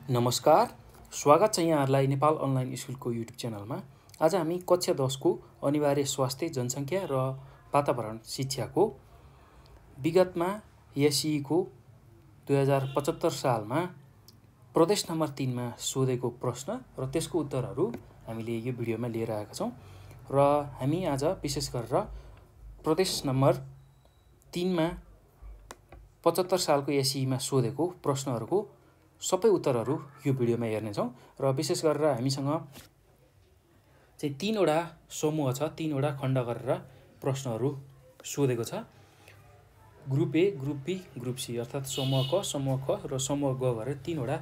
नमस्कार, स्वागत छ यहाँहरूलाई नेपाल अनलाइन स्कुलको युट्युब च्यानलमा। आज हामी कक्षा 10 को अनिवार्य स्वास्थ्य, जनसङ्ख्या र वातावरण शिक्षाको विगतमा एसई को 2075 सालमा प्रदेश नम्बर 3 मा सोधेको प्रश्न र त्यसको उत्तरहरू हामीले यो भिडियोमा लिएर आएका छौँ। र हामी आज विशेष गरेर प्रदेश नम्बर 3 मा 75 सालको एसईमा सोधेको प्रश्नहरूको सबै उत्तरहरू यो भिडियोमा हेर्नेछौँ। र विशेष गरेर हामीसँग चाहिँ 3वटा समूह छ, 3वटा खण्ड गरेर प्रश्नहरू सोधेको छ। Group A, group B, group C, अर्थात् समूह क, समूह ख र समूह ग गरेर 3वटा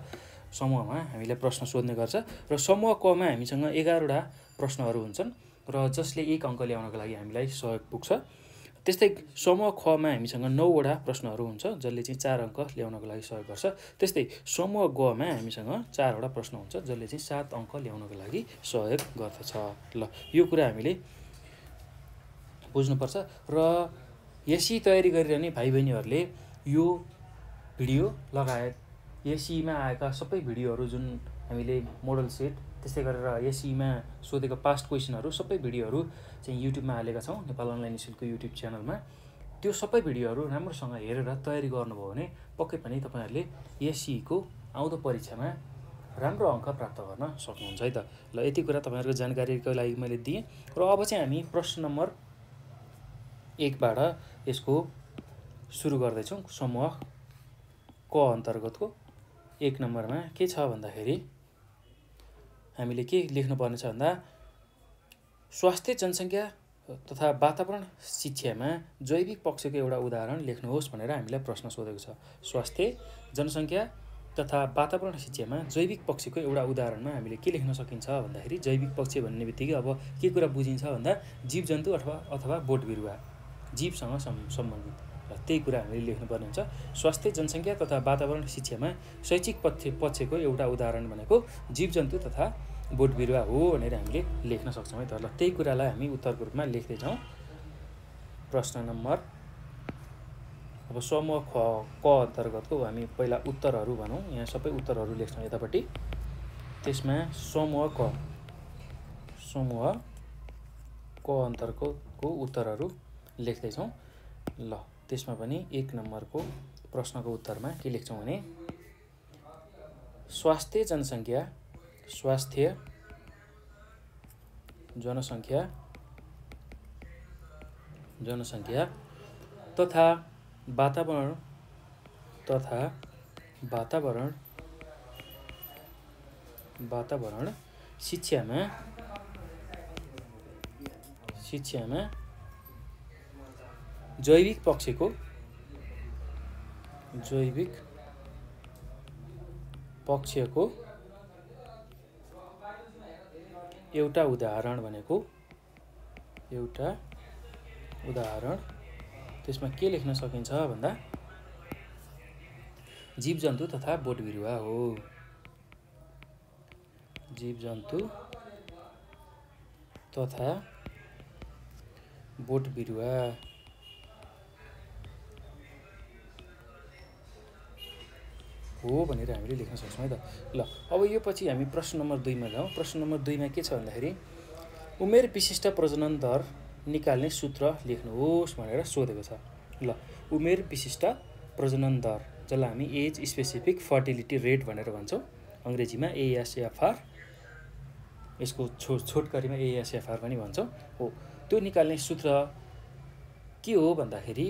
समूहमा हामीलाई प्रश्न सोध्ने गर्छ। र समूह कमा हामीसँग 11वटा प्रश्नहरू हुन्छन् र जसले 1 अङ्क ल्याउनको लागि हामीलाई सहयोग पुग्छ। त्यस्तै समूह खमा हामीसँग 9वटा प्रश्नहरू हुन्छ जसले चाहिँ 4 अङ्क ल्याउनको लागि सहयोग गर्छ। त्यस्तै समूह गमा हामीसँग 4वटा प्रश्न हुन्छ जसले चाहिँ 7 अङ्क ल्याउनको लागि सहयोग गर्दछ। ल यो कुरा हामीले बुझ्नुपर्छ। र एसई तयारी गरिरहने भाइ बहिनीहरूले यो भिडियो लगायत एसईमा आएका सबै भिडियोहरू जुन हामीले मोडल सेट, त्यस्तै गरेर एसईमा सोधेको पास्ट क्वेसनहरू सबै भिडियोहरू चाहिँ युट्युबमा हालेका छौँ, नेपाल अनलाइन स्कुलको युट्युब च्यानलमा। त्यो सबै भिडियोहरू राम्रोसँग हेरेर तयारी गर्नुभयो भने पक्कै पनि तपाईँहरूले एसईको आउँदो परीक्षामा राम्रो अङ्क प्राप्त गर्न सक्नुहुन्छ है त। ल यति कुरा तपाईँहरूको जानकारीको लागि मैले दिएँ। र अब चाहिँ हामी प्रश्न नम्बर 1बाट यसको सुरु गर्दैछौँ। समूह क अन्तर्गतको 1 नम्बरमा के छ भन्दाखेरि हामीले के लेख्नुपर्ने छ भन्दा स्वास्थ्य, जनसङ्ख्या तथा वातावरण शिक्षामा जैविक पक्षको एउटा उदाहरण लेख्नुहोस् भनेर हामीलाई प्रश्न सोधेको छ। स्वास्थ्य, जनसङ्ख्या तथा वातावरण शिक्षामा जैविक पक्षको एउटा उदाहरणमा हामीले के लेख्न सकिन्छ भन्दाखेरि जैविक पक्ष भन्ने बित्तिकै अब के कुरा बुझिन्छ भन्दा जीवजन्तु अथवा बोट बिरुवा, जीवसँग सम्बन्धित। र त्यही कुरा हामीले लेख्नुपर्ने हुन्छ। स्वास्थ्य, जनसङ्ख्या तथा वातावरण शिक्षामा शैक्षिक पक्षको एउटा उदाहरण भनेको जीवजन्तु तथा बोट बिरुवा हो भनेर हामीले लेख्न सक्छौँ है त। ल त्यही कुरालाई हामी उत्तरको रूपमा लेख्दैछौँ। प्रश्न नम्बर अब समूह क अन्तर्गतको हामी पहिला उत्तरहरू भनौँ, यहाँ सबै उत्तरहरू लेख्छौँ यतापट्टि। त्यसमा समूह क अन्तर्गतको उत्तरहरू लेख्दैछौँ। ल त्यसमा पनि 1 नम्बरको प्रश्नको उत्तरमा के लेख्छौँ भने स्वास्थ्य, जनसङ्ख्या तथा वातावरण शिक्षामा जैविक पक्षको एउटा उदाहरण भनेको त्यसमा के लेख्न सकिन्छ भन्दा जीवजन्तु तथा बोट बिरुवा हो। जीवजन्तु तथा बोट बिरुवा हो भनेर हामीले लेख्न सक्छौँ है त। ल अब यो पछि हामी प्रश्न नम्बर 2 मा जाउँ। प्रश्न नम्बर 2 मा के छ भन्दाखेरि उमेर विशिष्ट प्रजनन दर निकाल्ने सूत्र लेख्नुहोस् भनेर सोधेको छ। ल उमेर विशिष्ट प्रजनन दर जसलाई हामी एज स्पेसिफिक फर्टिलिटी रेट भनेर भन्छौँ, अङ्ग्रेजीमा ASFR, यसको छोटकरीमा ASFR पनि भन्छौँ हो। त्यो निकाल्ने सूत्र के हो भन्दाखेरि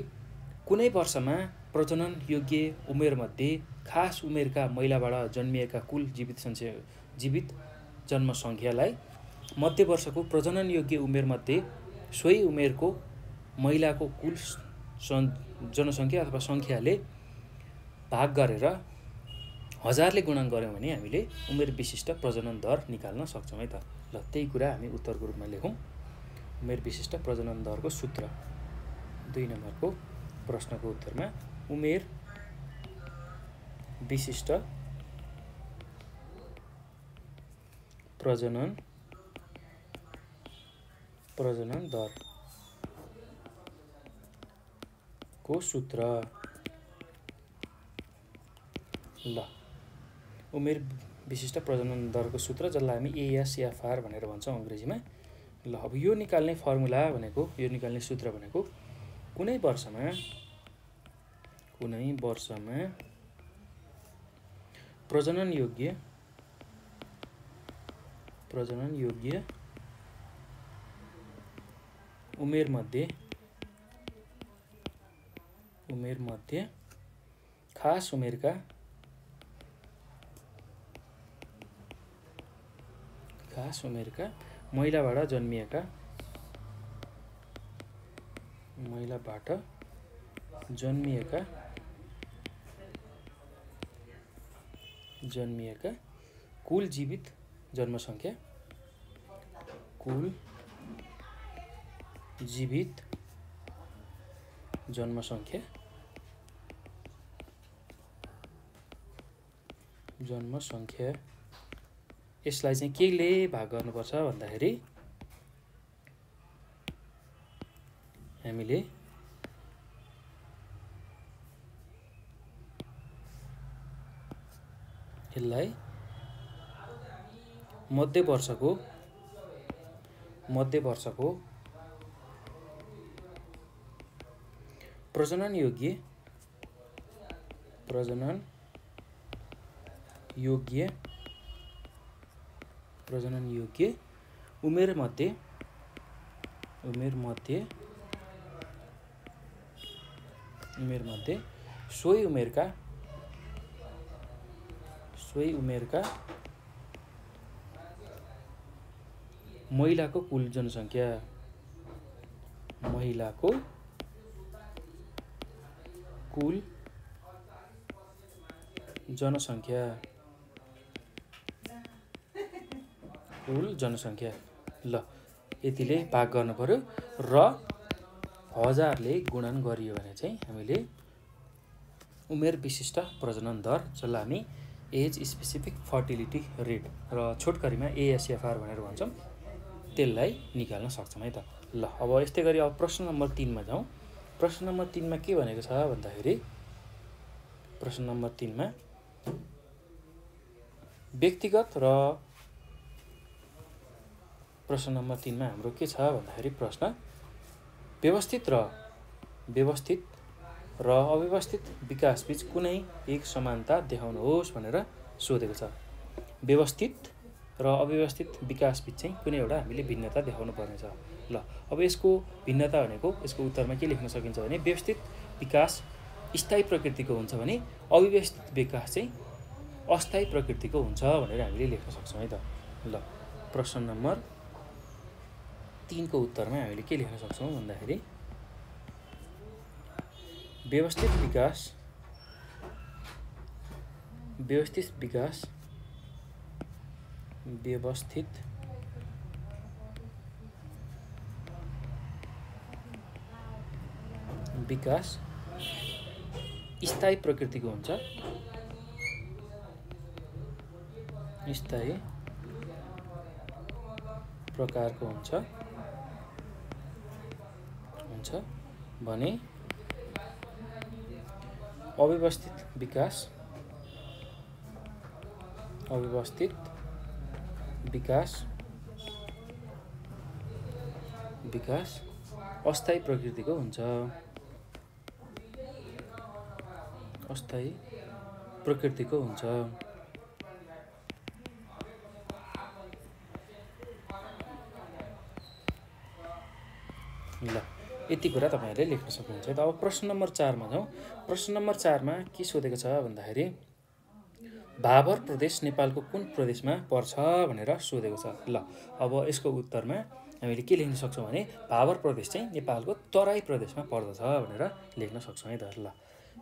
कुनै वर्षमा प्रजनन योग्य उमेरमध्ये खास उमेरका महिलाबाट जन्मिएका कुल जीवित जन्मसङ्ख्यालाई मध्य वर्षको प्रजनन योग्य उमेरमध्ये सोही उमेरको महिलाको कुल जनसङ्ख्या अथवा सङ्ख्याले भाग गरेर 1000ले गुणन गऱ्यौँ भने हामीले उमेर विशिष्ट प्रजनन दर निकाल्न सक्छौँ है त। ल त्यही कुरा हामी उत्तरको रूपमा लेखौँ। उमेर विशिष्ट प्रजनन दरको सूत्र 2 नम्बरको प्रश्नको उत्तरमा उमेर विशिष्ट प्रजनन दरको सूत्र। ल उमेर विशिष्ट प्रजनन दरको सूत्र जसलाई हामी ASFR भनेर भन्छौँ अङ्ग्रेजीमा। ल अब यो निकाल्ने फर्मुला भनेको, यो निकाल्ने सूत्र भनेको कुनै वर्षमा प्रजनन योग्य उमेर मध्ये खास उमेरका महिलाबाट जन्मिएका कुल जीवित जनसङ्ख्या यसलाई चाहिँ केले भाग गर्नुपर्छ भन्दाखेरि हामीले यसलाई मध्य वर्षको प्रजनन योग्य उमेर मध्ये सोही उमेरका महिलाको कुल जनसङ्ख्या ल यतिले भाग गर्नु पर्यो र 1000ले गुणन गरियो भने चाहिँ हामीले उमेर विशिष्ट प्रजनन दर जसलाई हामी एज स्पेसिफिक फर्टिलिटी रेट र छोटकरीमा ASFR भनेर भन्छौँ त्यसलाई निकाल्न सक्छौँ है त। ल अब यस्तै गरी अब प्रश्न नम्बर 3 मा जाउँ। प्रश्न नम्बर 3 मा के भनेको छ भन्दाखेरि प्रश्न नम्बर 3 मा हाम्रो के छ भन्दाखेरि प्रश्न व्यवस्थित र अव्यवस्थित विकासबीच कुनै एक समानता देखाउनुहोस् भनेर सोधेको छ। व्यवस्थित र अव्यवस्थित विकासबीच चाहिँ कुनै एउटा हामीले भिन्नता देखाउनु पर्ने छ। ल अब यसको भिन्नता भनेको यसको उत्तरमा के लेख्न सकिन्छ भने व्यवस्थित विकास स्थायी प्रकृतिको हुन्छ भने अव्यवस्थित विकास चाहिँ अस्थायी प्रकृतिको हुन्छ भनेर हामीले लेख्न सक्छौँ है त। ल प्रश्न नम्बर 3 को उत्तरमा हामीले के लेख्न सक्छौँ भन्दाखेरि व्यवस्थित विकास स्थायी प्रकृतिको हुन्छ स्थायी प्रकारको हुन्छ भने अव्यवस्थित विकास अस्थायी प्रकृतिको हुन्छ ल यति कुरा तपाईहरुले लेख्न सक्नुहुन्छ। अब प्रश्न नम्बर 4 मा जाउँ। प्रश्न नम्बर 4 मा के सोधेको छ भन्दाखेरि भाबर प्रदेश नेपालको कुन प्रदेशमा पर्छ भनेर सोधेको छ। ल अब यसको उत्तरमा हामीले के लेख्न सक्छौं भने भाबर प्रदेश चाहिँ नेपालको तराई प्रदेशमा पर्दछ भनेर लेख्न सक्छौं है त। ल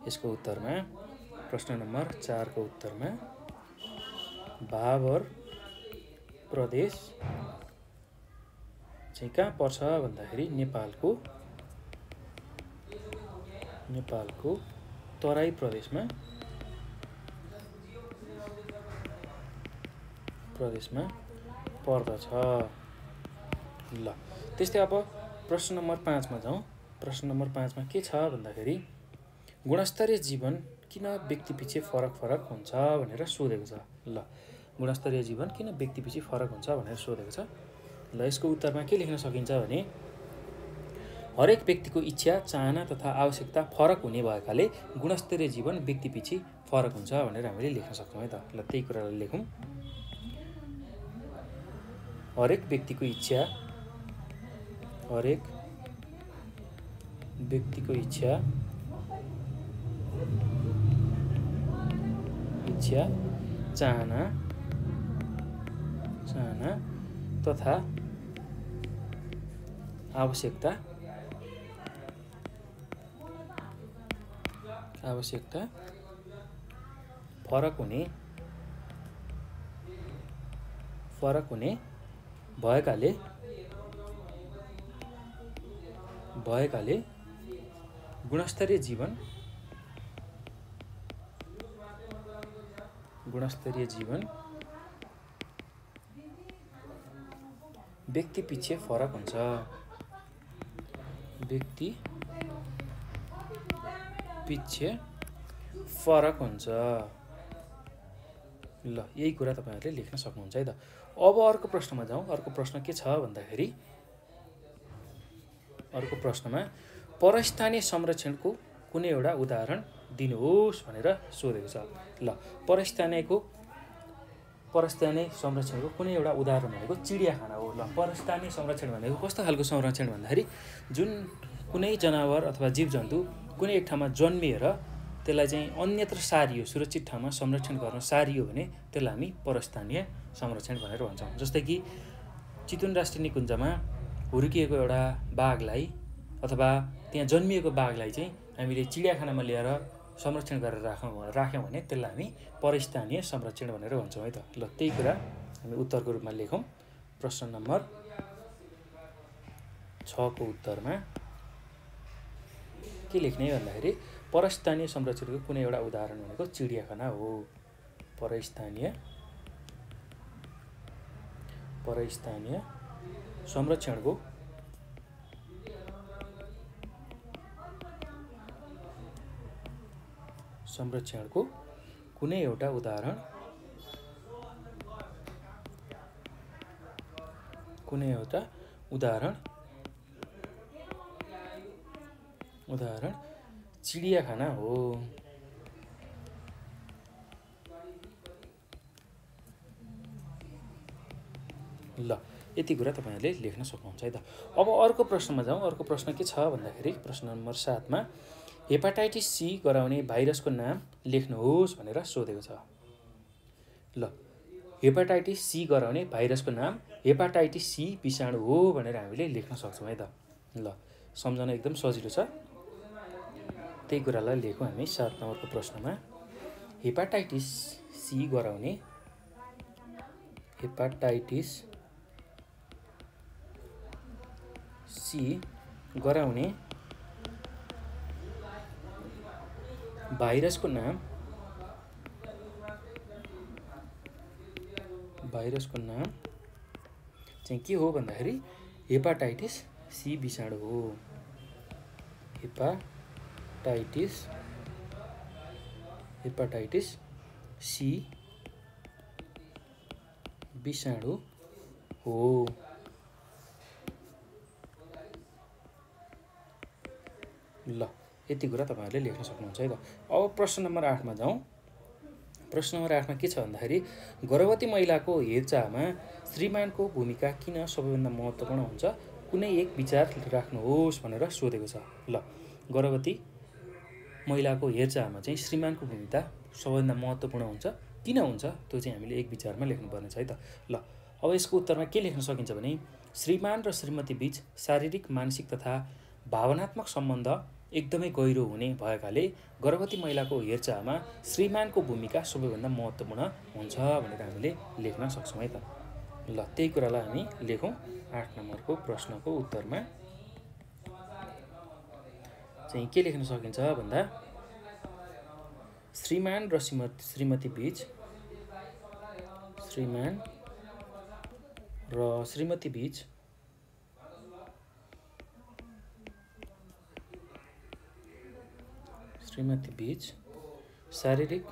यसको उत्तरमा प्रश्न नम्बर 4 को उत्तरमा भाबर प्रदेश चाहिँ कहाँ पर्छ भन्दाखेरि नेपालको तराई प्रदेशमा पर्दछ। ल त्यस्तै अब प्रश्न नम्बर 5 मा जाउँ। प्रश्न नम्बर 5 मा के छ भन्दाखेरि गुणस्तरीय जीवन किन व्यक्तिपछि फरक हुन्छ भनेर सोधेको छ। ल गुणस्तरीय जीवन किन व्यक्तिपछि फरक हुन्छ भनेर सोधेको छ। ल यसको उत्तरमा के लेख्न सकिन्छ भने हरेक व्यक्तिको इच्छा, चाहना तथा आवश्यकता फरक हुने भएकाले गुणस्तरीय जीवन व्यक्तिपछि फरक हुन्छ भनेर हामीले लेख्न सक्छौँ है त। ल त्यही कुरालाई लेखौँ। हरेक व्यक्तिको इच्छा, चाहना तथा आवश्यकता फरक हुने भएकाले गुणस्तरीय जीवन व्यक्तिपछि फरक हुन्छ। ल यही कुरा तपाईहरुले लेख्न सक्नुहुन्छ है त। अब अर्को प्रश्नमा जाउँ। अर्को प्रश्न के छ भन्दाखेरि अर्को प्रश्नमा परस्थानीय संरक्षणको कुनै एउटा उदाहरण दिनुहोस् भनेर सोधेको छ। ल परस्थानीय संरक्षणको कुनै एउटा उदाहरण भनेको चिडियाखाना हो। ल परस्थानीय संरक्षण भनेको कस्तो खालको संरक्षण भन्दाखेरि जुन कुनै जनावर अथवा जीवजन्तु कुनै एक ठाउँमा जन्मिएर त्यसलाई चाहिँ अन्यत्र सारियो, सुरक्षित ठाउँमा संरक्षण गर्न सारियो भने त्यसलाई हामी परस्थानीय संरक्षण भनेर भन्छौँ। जस्तै कि चितवन राष्ट्रिय निकुञ्जमा हुर्किएको एउटा बाघलाई अथवा त्यहाँ जन्मिएको बाघलाई चाहिँ हामीले चिडियाखानामा ल्याएर संरक्षण गरेर राख्यौँ भने त्यसलाई हामी परस्थानीय संरक्षण भनेर भन्छौँ है त। ल त्यही कुरा हामी उत्तरको रूपमा लेखौँ। प्रश्न नम्बर 6 को उत्तरमा के लेख्ने भन्दाखेरि परस्थानीय संरक्षणको कुनै एउटा उदाहरण भनेको चिडियाखाना हो। परस्थानीय संरक्षणको कुनै एउटा उदाहरण चिडियाखाना हो। ल यति कुरा तपाईहरुले लेख्न सक्नुहुन्छ है त। अब अर्को प्रश्नमा जाउँ। अर्को प्रश्न के छ भन्दाखेरि प्रश्न नम्बर 7 मा हेपाटाइटिस सी गराउने भाइरसको नाम लेख्नुहोस् भनेर सोधेको छ। ल हेपाटाइटिस सी गराउने भाइरसको नाम हेपाटाइटिस सी विषाणु हो भनेर हामीले लेख्न सक्छौँ है त। ल सम्झन एकदम सजिलो छ। त्यही कुरालाई लेखौँ हामी 7 नम्बरको प्रश्नमा। हेपाटाइटिस सी गराउने भाइरसको नाम चाहिँ के हो भन्दाखेरि हेपाटाइटिस सी विषाणु हो। हेपाटाइटिस सी विषाणु हो। ल यति कुरा तपाईहरुले लेख्न सक्नुहुन्छ है त। अब प्रश्न नम्बर 8 मा जाउँ। प्रश्न नम्बर 8 मा के छ भन्दाखेरि गर्भवती महिलाको हेरचाहमा श्रीमानको भूमिका किन सबैभन्दा महत्त्वपूर्ण हुन्छ? कुनै एक विचार राख्नुहोस् भनेर सोधेको छ। ल गर्भवती महिलाको हेरचाहमा चाहिँ श्रीमानको भूमिका सबैभन्दा महत्त्वपूर्ण हुन्छ। किन हुन्छ त्यो चाहिँ हामीले एक विचारमा लेख्नुपर्ने छ है त। ल अब यसको उत्तरमा के लेख्न सकिन्छ भने श्रीमान र श्रीमती बीच शारीरिक, मानसिक तथा भावनात्मक सम्बन्ध एकदमै गहिरो हुने भएकाले गर्भवती महिलाको हेरचाहमा श्रीमानको भूमिका सबैभन्दा महत्त्वपूर्ण हुन्छ भनेर हामीले लेख्न सक्छौँ है त। ल त्यही कुरालाई हामी लेखौँ 8 नम्बरको प्रश्नको उत्तरमा। चाहिँ के लेख्न सकिन्छ भन्दा श्रीमान र श्रीमती बीच शारीरिक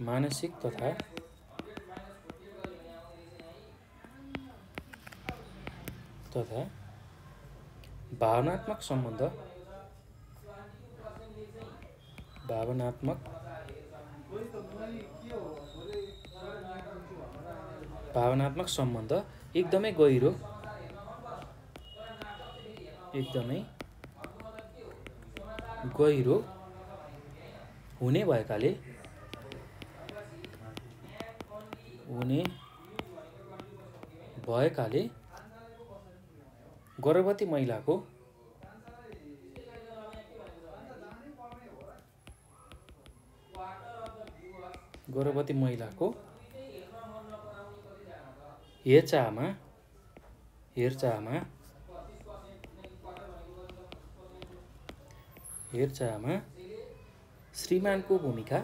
मानसिक तथा भावनात्मक सम्बन्ध एकदमै गहिरो हुने भएकाले गर्भवती महिलाको हेरचाहमा श्रीमानको भूमिका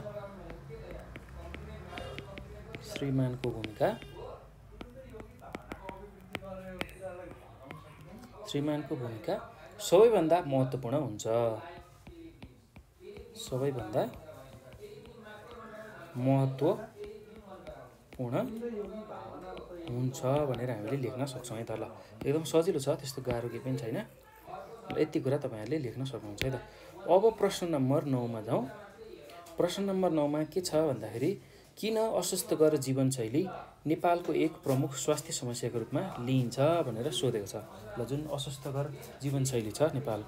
सबैभन्दा महत्त्वपूर्ण हुन्छ भनेर हामीले लेख्न सक्छौँ है त। ल एकदम सजिलो छ, त्यस्तो गाह्रो केही पनि छैन। यति कुरा तपाईहरुले लेख्न सक्नुहुन्छ है त। अब प्रश्न नम्बर 9 मा जाउँ। प्रश्न नम्बर 9 मा के छ भन्दाखेरि किन अस्वस्थकर जीवनशैली नेपालको एक प्रमुख स्वास्थ्य समस्याको रूपमा लिइन्छ भनेर सोधेको छ। ल जुन अस्वस्थकर जीवनशैली छ नेपाल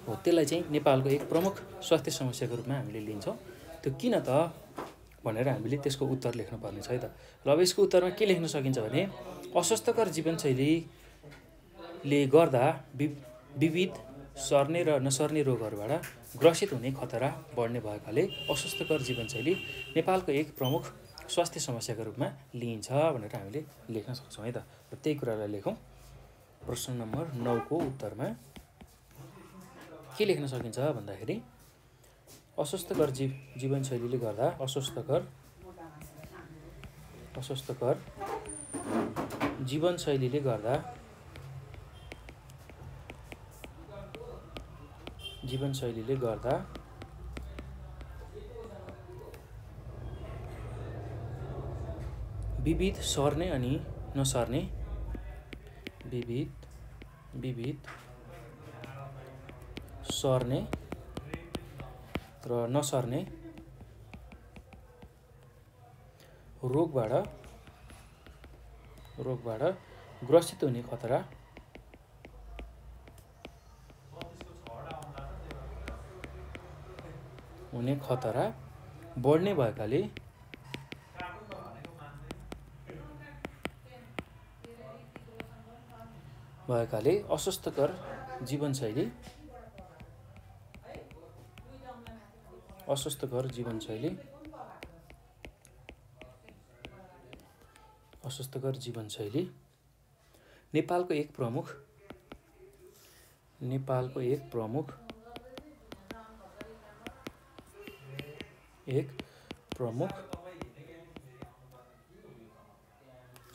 हो, त्यसलाई चाहिँ नेपालको एक प्रमुख स्वास्थ्य समस्याको रूपमा हामीले लिन्छौँ। त्यो किन त भनेर हामीले त्यसको उत्तर लेख्न पर्ने छ है त। ल अब यसको उत्तरमा के लेख्न सकिन्छ भने अस्वस्थकर जीवनशैलीले गर्दा विविध सर्ने र नसर्ने रोगहरूबाट ग्रसित हुने खतरा बढ्ने भएकाले अस्वस्थकर जीवनशैली नेपालको एक प्रमुख स्वास्थ्य समस्याको रूपमा लिइन्छ भनेर हामीले लेख्न सक्छौँ है त। र त्यही कुरालाई लेखौँ। प्रश्न नम्बर 9 को उत्तरमा के लेख्न सकिन्छ भन्दाखेरि अस्वस्थकर जीवनशैलीले गर्दा अस्वस्थकर जीवनशैलीले गर्दा विविध सर्ने अनि नसर्ने सर्ने र नसर्ने रोगबाट ग्रसित हुने खतरा बढ्ने भएकाले अस्वस्थकर जीवनशैली नेपालको एक प्रमुख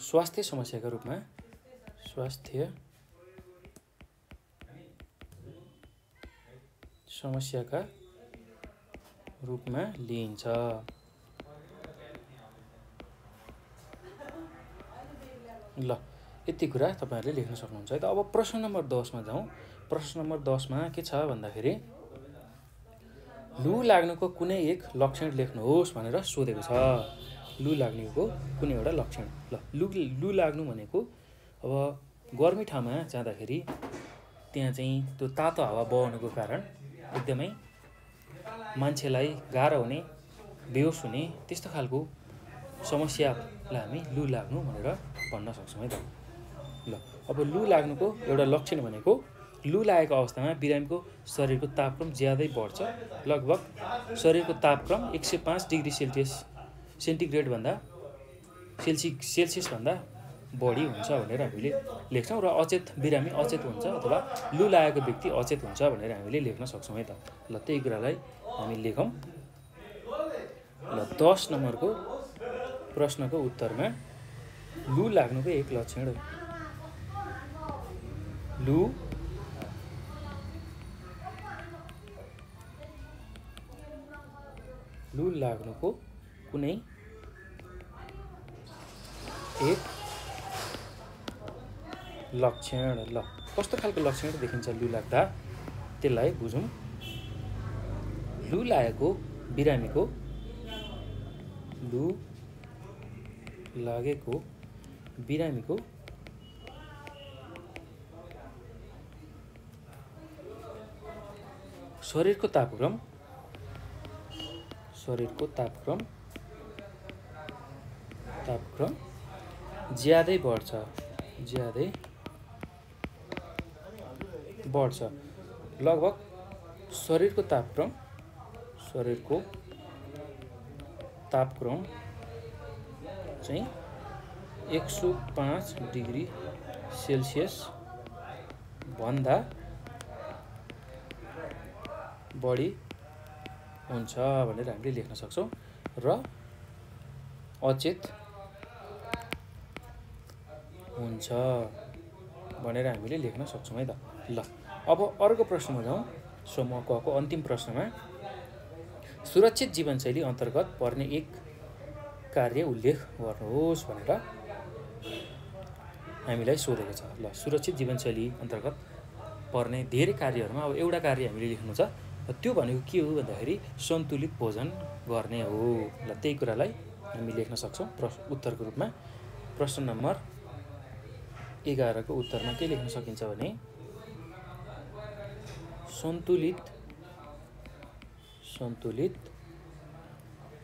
स्वास्थ्य समस्याका रूपमा लिइन्छ। ल यति कुरा तपाईहरुले लेख्न सक्नुहुन्छ है त। अब प्रश्न नम्बर 10 मा जाउँ। प्रश्न नम्बर 10 मा के छ भन्दाखेरि लु लाग्नुको कुनै एक लक्षण लेख्नुहोस् भनेर सोधेको छ। लु लाग्नुको कुनै एउटा लक्षण। ल लु लाग्नु भनेको अब गर्मी ठाउँमा जाँदाखेरि त्यहाँ चाहिँ त्यो तातो हावा बहनुको कारण एकदमै मान्छेलाई गाह्रो हुने, बेहोस हुने त्यस्तो खालको समस्यालाई हामी लु लाग्नु भनेर भन्न सक्छौँ है त। ल अब लु लाग्नुको एउटा लक्षण भनेको लु लागेको अवस्थामा बिरामीको शरीरको तापक्रम ज्यादै बढ्छ। लगभग शरीरको तापक्रम 105 डिग्री सेन्टिग्रेड भन्दा सेल्सियस भन्दा बढी हुन्छ भनेर हामीले लेख्छौँ। र बिरामी अचेत हुन्छ अथवा लु लागेको व्यक्ति अचेत हुन्छ भनेर हामीले लेख्न सक्छौँ है त। ल त्यही कुरालाई हामी लेखौँ। ल 10 नम्बरको प्रश्नको उत्तरमा लु लाग्नुको एक लक्षण लु लु लाग्नुको कुनै एक लक्षण। ल कस्तो खालको लक्षण देखिन्छ लु लाग्दा त्यसलाई बुझौँ। लु लागेको बिरामीको लु लागेको बिरामीको शरीरको तापक्रम ज्यादै बढ्छ लगभग शरीरको तापक्रम चाहिँ 105 डिग्री सेल्सियस भन्दा बढी हुन्छ भनेर हामीले लेख्न सक्छौँ र अचेत हुन्छ भनेर हामीले लेख्न सक्छौँ है त। ल अब अर्को प्रश्नमा जाउँ। समूह क को अन्तिम प्रश्नमा सुरक्षित जीवनशैली अन्तर्गत पर्ने एक कार्य उल्लेख गर्नुहोस् भनेर हामीलाई सोधेको छ। ल सुरक्षित जीवनशैली अन्तर्गत पर्ने धेरै कार्यहरूमा अब एउटा कार्य हामीले लेख्नु छ। त्यो भनेको के हो भन्दाखेरि सन्तुलित भोजन गर्ने हो। ल त्यही कुरालाई हामी लेख्न सक्छौँ उत्तरको रूपमा। प्रश्न नम्बर 11 को उत्तरमा के लेख्न सकिन्छ भने सन्तुलित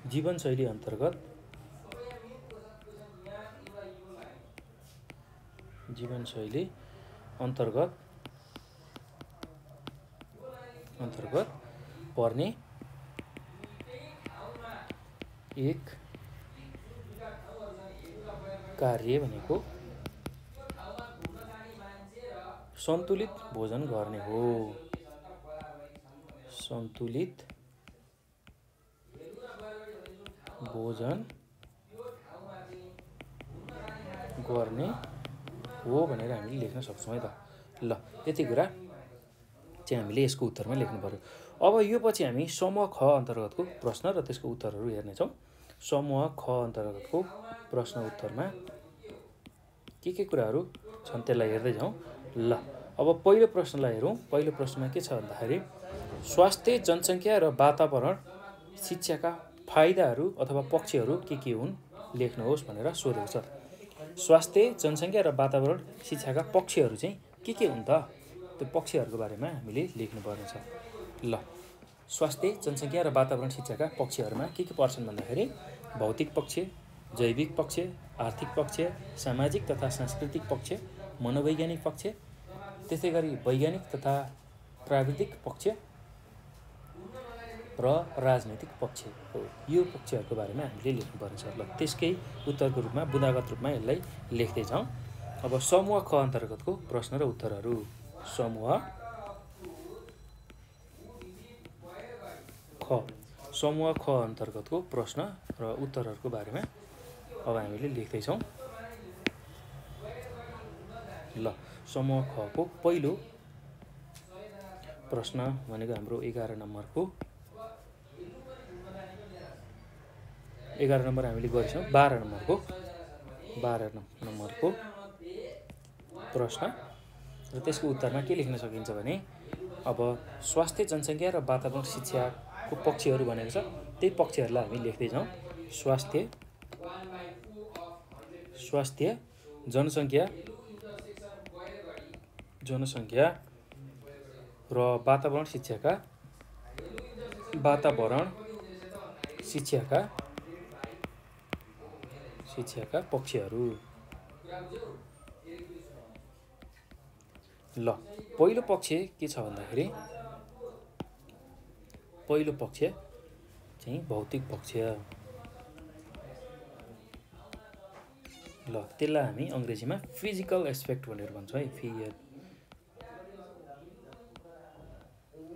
जीवनशैली अन्तर्गत पर्ने एक कार्य भनेको सन्तुलित भोजन गर्ने हो। सन्तुलित भोजन गर्ने हो भनेर हामीले लेख्न सक्छौँ है त। ल यति कुरा चाहिँ हामीले यसको उत्तरमा लेख्नु पर्यो। अब यो पछि हामी समूह ख अन्तर्गतको प्रश्न र त्यसको उत्तरहरू हेर्नेछौँ। समूह ख अन्तर्गतको प्रश्न उत्तरमा के कुराहरू छन् त्यसलाई हेर्दै जाउँ। ल अब पहिलो प्रश्नलाई हेरौँ। पहिलो प्रश्नमा के छ भन्दाखेरि स्वास्थ्य जनसङ्ख्या र वातावरण शिक्षाका फाइदाहरू अथवा पक्षहरू के हुन् लेख्नुहोस् भनेर सोधेको छ। स्वास्थ्य जनसङ्ख्या र वातावरण शिक्षाका पक्षहरू चाहिँ के हुन् त, त्यो पक्षहरूको बारेमा हामीले लेख्नुपर्ने छ। ल स्वास्थ्य जनसङ्ख्या र वातावरण शिक्षाका पक्षहरूमा के पर्छन् भन्दाखेरि भौतिक पक्ष, जैविक पक्ष, आर्थिक पक्ष, सामाजिक तथा सांस्कृतिक पक्ष, मनोवैज्ञानिक पक्ष, त्यसै गरी वैज्ञानिक तथा प्राविधिक पक्ष र राजनैतिक पक्ष हो। यो पक्षहरूको बारेमा हामीले लेख्नुपर्ने छ। ल त्यसकै उत्तरको रूपमा बुँदागत रूपमा यसलाई लेख्दै जाउँ। अब समूह ख अन्तर्गतको प्रश्न र उत्तरहरू। समूह ख अन्तर्गतको प्रश्न र उत्तरहरूको बारेमा अब हामीले लेख्दैछौँ। ल समूह ख को पहिलो प्रश्न भनेको हाम्रो 11 नम्बरको 11 नम्बर हामीले गरेछौँ। 12 नम्बरको प्रश्न र त्यसको उत्तरमा के लेख्न सकिन्छ भने अब स्वास्थ्य जनसङ्ख्या र वातावरण शिक्षाको पक्षहरू भनेको छ, त्यही पक्षहरूलाई हामी लेख्दै जाउँ। स्वास्थ्य जनसङ्ख्या र वातावरण शिक्षाका पक्षहरू। ल पहिलो पक्ष के छ भन्दाखेरि पहिलो पक्ष चाहिँ भौतिक पक्ष। ल त्यसलाई हामी अङ्ग्रेजीमा फिजिकल एस्पेक्ट भनेर भन्छौँ है।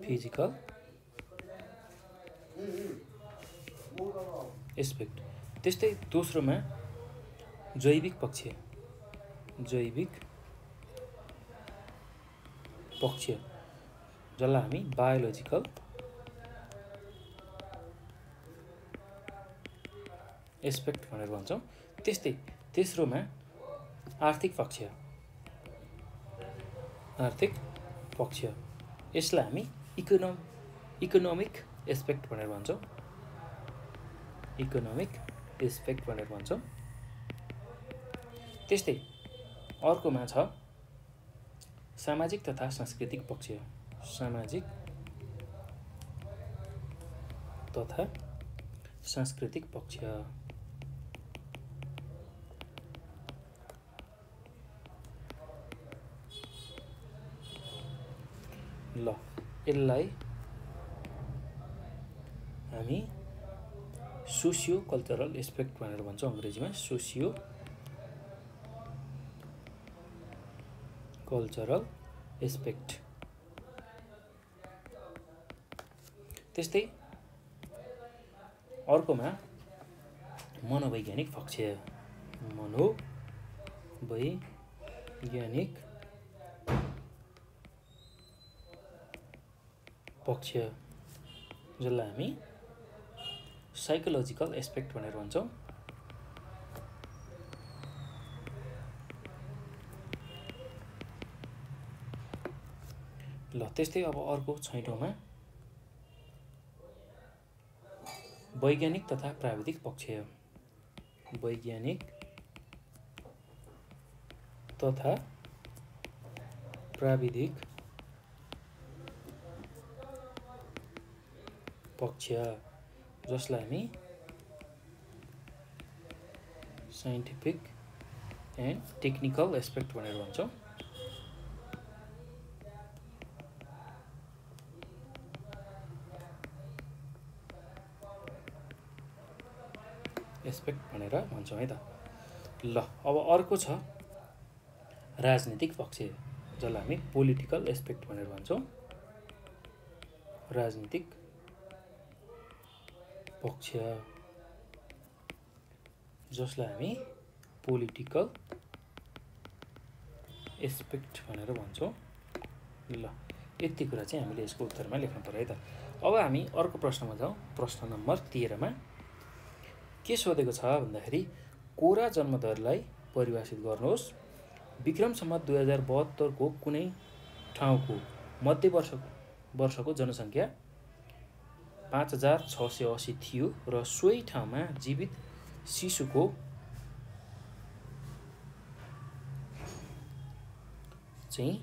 Physical aspect. त्यस्तै दोस्रोमा जैविक पक्ष जसलाई हामी बायोलोजिकल एस्पेक्ट भनेर भन्छौँ। त्यस्तै तेस्रोमा आर्थिक पक्ष, आर्थिक पक्ष, यसलाई हामी इकोनोमिक एस्पेक्ट भनेर भन्छौँ, इकोनोमिक एस्पेक्ट भनेर भन्छौँ। त्यस्तै अर्कोमा छ सामाजिक तथा सांस्कृतिक पक्ष, सामाजिक तथा सांस्कृतिक पक्ष। ल यसलाई हामी सोसियो कल्चरल एस्पेक्ट भनेर भन्छौँ अङ्ग्रेजीमा, सोसियो कल्चरल एस्पेक्ट। त्यस्तै अर्कोमा मनोवैज्ञानिक पक्ष, मनोवैज्ञानिक पक्ष, जसलाई हामी साइकोलोजिकल एस्पेक्ट भनेर भन्छौँ। ल त्यस्तै अब अर्को छैटौँमा वैज्ञानिक तथा प्राविधिक पक्ष, वैज्ञानिक तथा प्राविधिक पक्ष, जसलाई हामी साइन्टिफिक एन्ड टेक्निकल एस्पेक्ट भनेर भन्छौँ। एस्पेक्ट भनेर भन्छौँ है त। ल अब अर्को छ राजनीतिक पक्ष, जसलाई हामी पोलिटिकल एस्पेक्ट भनेर भन्छौँ, राजनीतिक पक्ष, जसलाई हामी पोलिटिकल एस्पेक्ट भनेर भन्छौँ। ल यति कुरा चाहिँ हामीले यसको उत्तरमा लेख्नु पर्यो है त। अब हामी अर्को प्रश्नमा जाउँ। प्रश्न नम्बर 13मा के सोधेको छ भन्दाखेरि कोरा जन्मदरलाई परिभाषित गर्नुहोस्। विक्रम सम्वत 2072 को कुनै ठाउँको मध्य वर्षको जनसङ्ख्या 5680 थियो र सोही ठाउँमा जीवित शिशुको चाहिँ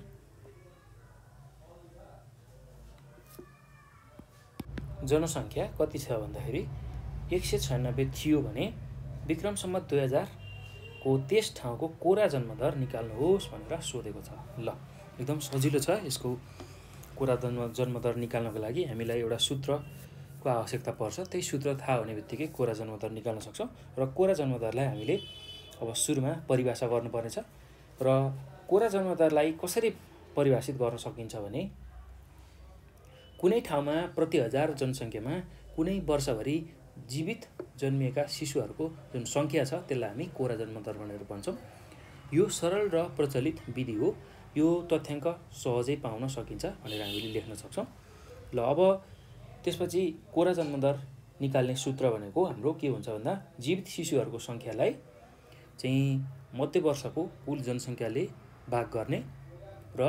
जनसङ्ख्या कति छ भन्दाखेरि 196 थियो भने विक्रम सम्वत 2000 को त्यस ठाउँको कोरा जन्मदर निकाल्नुहोस् भनेर सोधेको छ। ल एकदम सजिलो छ। यसको कोरा जन्मदर निकाल्नको लागि हामीलाई एउटा सूत्रको आवश्यकता पर्छ। त्यही सूत्र थाहा हुने बित्तिकै कोरा जन्मदर निकाल्न सक्छौँ। र कोरा जन्मदरलाई हामीले अब सुरुमा परिभाषा गर्नुपर्नेछ। र कोरा जन्मदरलाई कसरी परिभाषित गर्न सकिन्छ भने कुनै ठाउँमा प्रति 1000 जनसङ्ख्यामा कुनै वर्षभरि जीवित जन्मिएका शिशुहरूको जुन सङ्ख्या छ त्यसलाई हामी कोरा जन्मदर भनेर भन्छौँ। यो सरल र प्रचलित विधि हो। यो तथ्याङ्क सहजै पाउन सकिन्छ भनेर हामीले लेख्न सक्छौँ। ल अब त्यसपछि कोरा जन्मदर निकाल्ने सूत्र भनेको हाम्रो के हुन्छ भन्दा जीवित शिशुहरूको सङ्ख्यालाई चाहिँ मध्य वर्षको कुल जनसङ्ख्याले भाग गर्ने र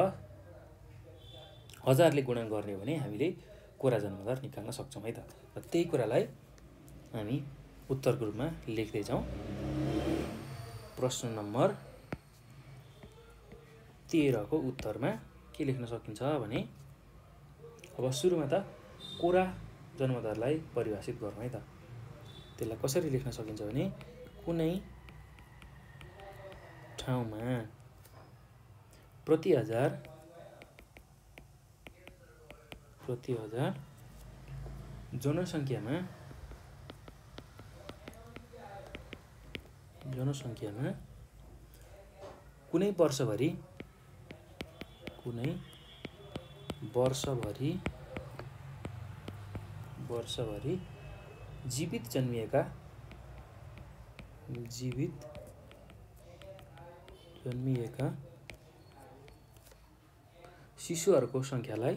1000ले गुणन गर्ने भने हामीले कोरा जन्मदर निकाल्न सक्छौँ है त। र त्यही कुरालाई हामी उत्तरको रूपमा लेख्दै जाउँ। प्रश्न नम्बर 13 को उत्तरमा के लेख्न सकिन्छ भने अब सुरुमा त कोरा जन्मदरलाई परिभाषित गरौँ है त। त्यसलाई कसरी लेख्न सकिन्छ भने कुनै ठाउँमा प्रति 1000 जनसङ्ख्यामा कुनै वर्षभरि जीवित जन्मिएका शिशुहरूको सङ्ख्यालाई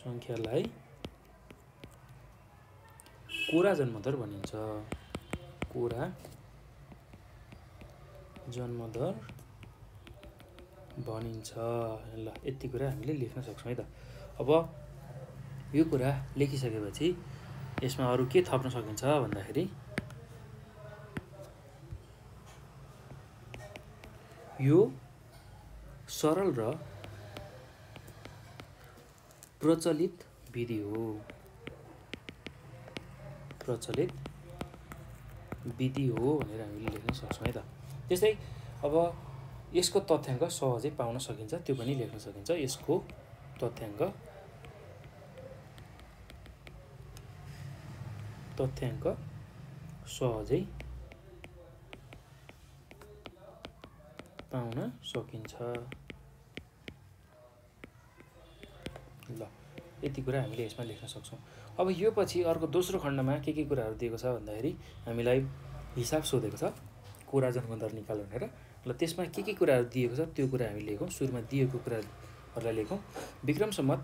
सङ्ख्यालाई कोरा जन्मदर भनिन्छ। कोरा जन्मदर भनिन्छ। ल यति कुरा हामीले लेख्न सक्छौँ है त। अब यो कुरा लेखिसकेपछि यसमा अरू के थप्न सकिन्छ भन्दाखेरि यो सरल र प्रचलित विधि हो। प्रचलित विधि हो भनेर हामीले लेख्न सक्छौँ है त। त्यस्तै अब यसको तथ्याङ्क सहजै पाउन सकिन्छ, त्यो पनि लेख्न सकिन्छ। यसको तथ्याङ्क सहजै पाउन सकिन्छ। ल यति कुरा हामीले यसमा लेख्न सक्छौँ। अब यो पछि अर्को दोस्रो खण्डमा के कुराहरू दिएको छ भन्दाखेरि हामीलाई हिसाब सोधेको छ, कोरा जन्मदर निकाल भनेर। ल त्यसमा के कुराहरू दिएको छ त्यो कुरा हामी लेखौँ। सुरुमा दिएको कुराहरूलाई लेखौँ। विक्रम सम्वत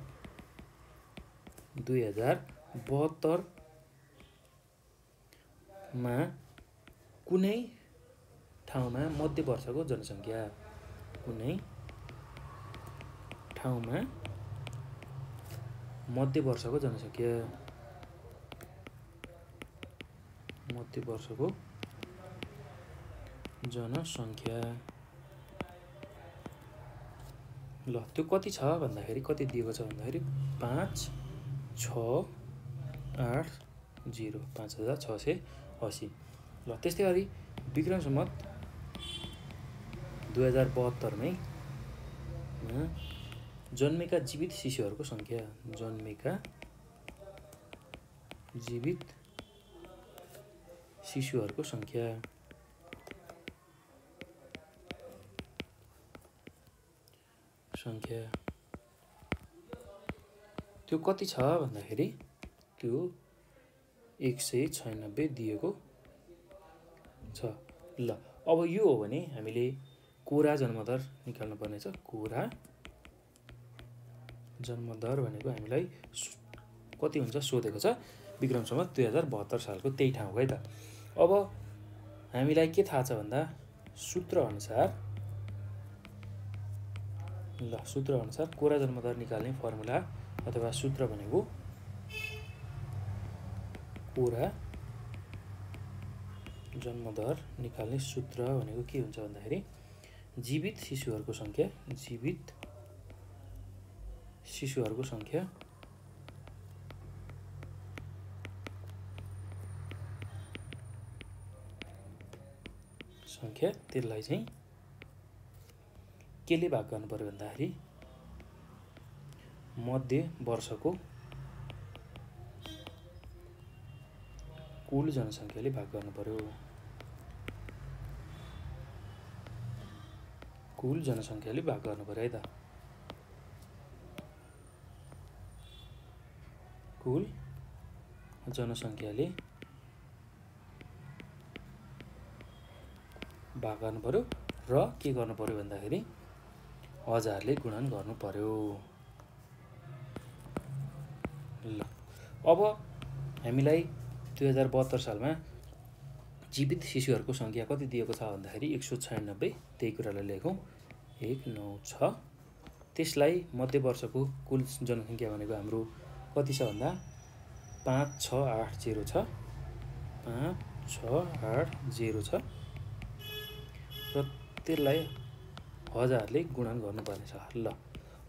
2072 मा कुनै ठाउँमा मध्य वर्षको जनसङ्ख्या, कुनै ठाउँमा मध्य वर्षको जनसङ्ख्या, मध्य वर्षको जनसङ्ख्या। ल त्यो कति छ भन्दाखेरि कति दिएको छ भन्दाखेरि 5680, 5680। ल त्यस्तै गरी विक्रम सम्वत 2072 मै जन्मेका जीवित शिशुहरूको सङ्ख्या, जन्मेका जीवित शिशुहरूको सङ्ख्या, त्यो कति छ भन्दाखेरि त्यो 196 दिएको छ। ल अब यो हो भने हामीले कोरा जन्मदर निकाल्नु पर्नेछ। कोरा जन्मदर भनेको हामीलाई कति हुन्छ सोधेको छ, विक्रम सम्वत 2072 सालको त्यही ठाउँको है त। अब हामीलाई के थाहा छ भन्दा सूत्र अनुसार कोरा जन्मदर निकाल्ने फर्मुला अथवा सूत्र भनेको कोरा जन्मदर निकाल्ने सूत्र भनेको के हुन्छ भन्दाखेरि जीवित शिशुहरूको सङ्ख्या, जीवित शिशुहरूको सङ्ख्या त्यसलाई चाहिँ केले भाग गर्नु पर्यो भन्दाखेरि मध्य वर्षको कुल जनसङ्ख्याले भाग गर्नु पर्यो। कुल जनसङ्ख्याले भाग गर्नु पर्यो है त। कुल जनसङ्ख्याले भाग गर्नु पर्यो र के गर्नु पर्यो भन्दाखेरि 1000ले गुणन गर्नु पर्यो। ल अब हामीलाई 2072 सालमा जीवित शिशुहरूको सङ्ख्या कति दिएको छ भन्दाखेरि 196, त्यही कुरालाई लेखौँ 196। त्यसलाई मध्य वर्षको कुल जनसङ्ख्या भनेको हाम्रो कति छ भन्दा 5680 छ, 5680 छ र त्यसलाई 1000ले गुणन गर्नुपर्ने छ। ल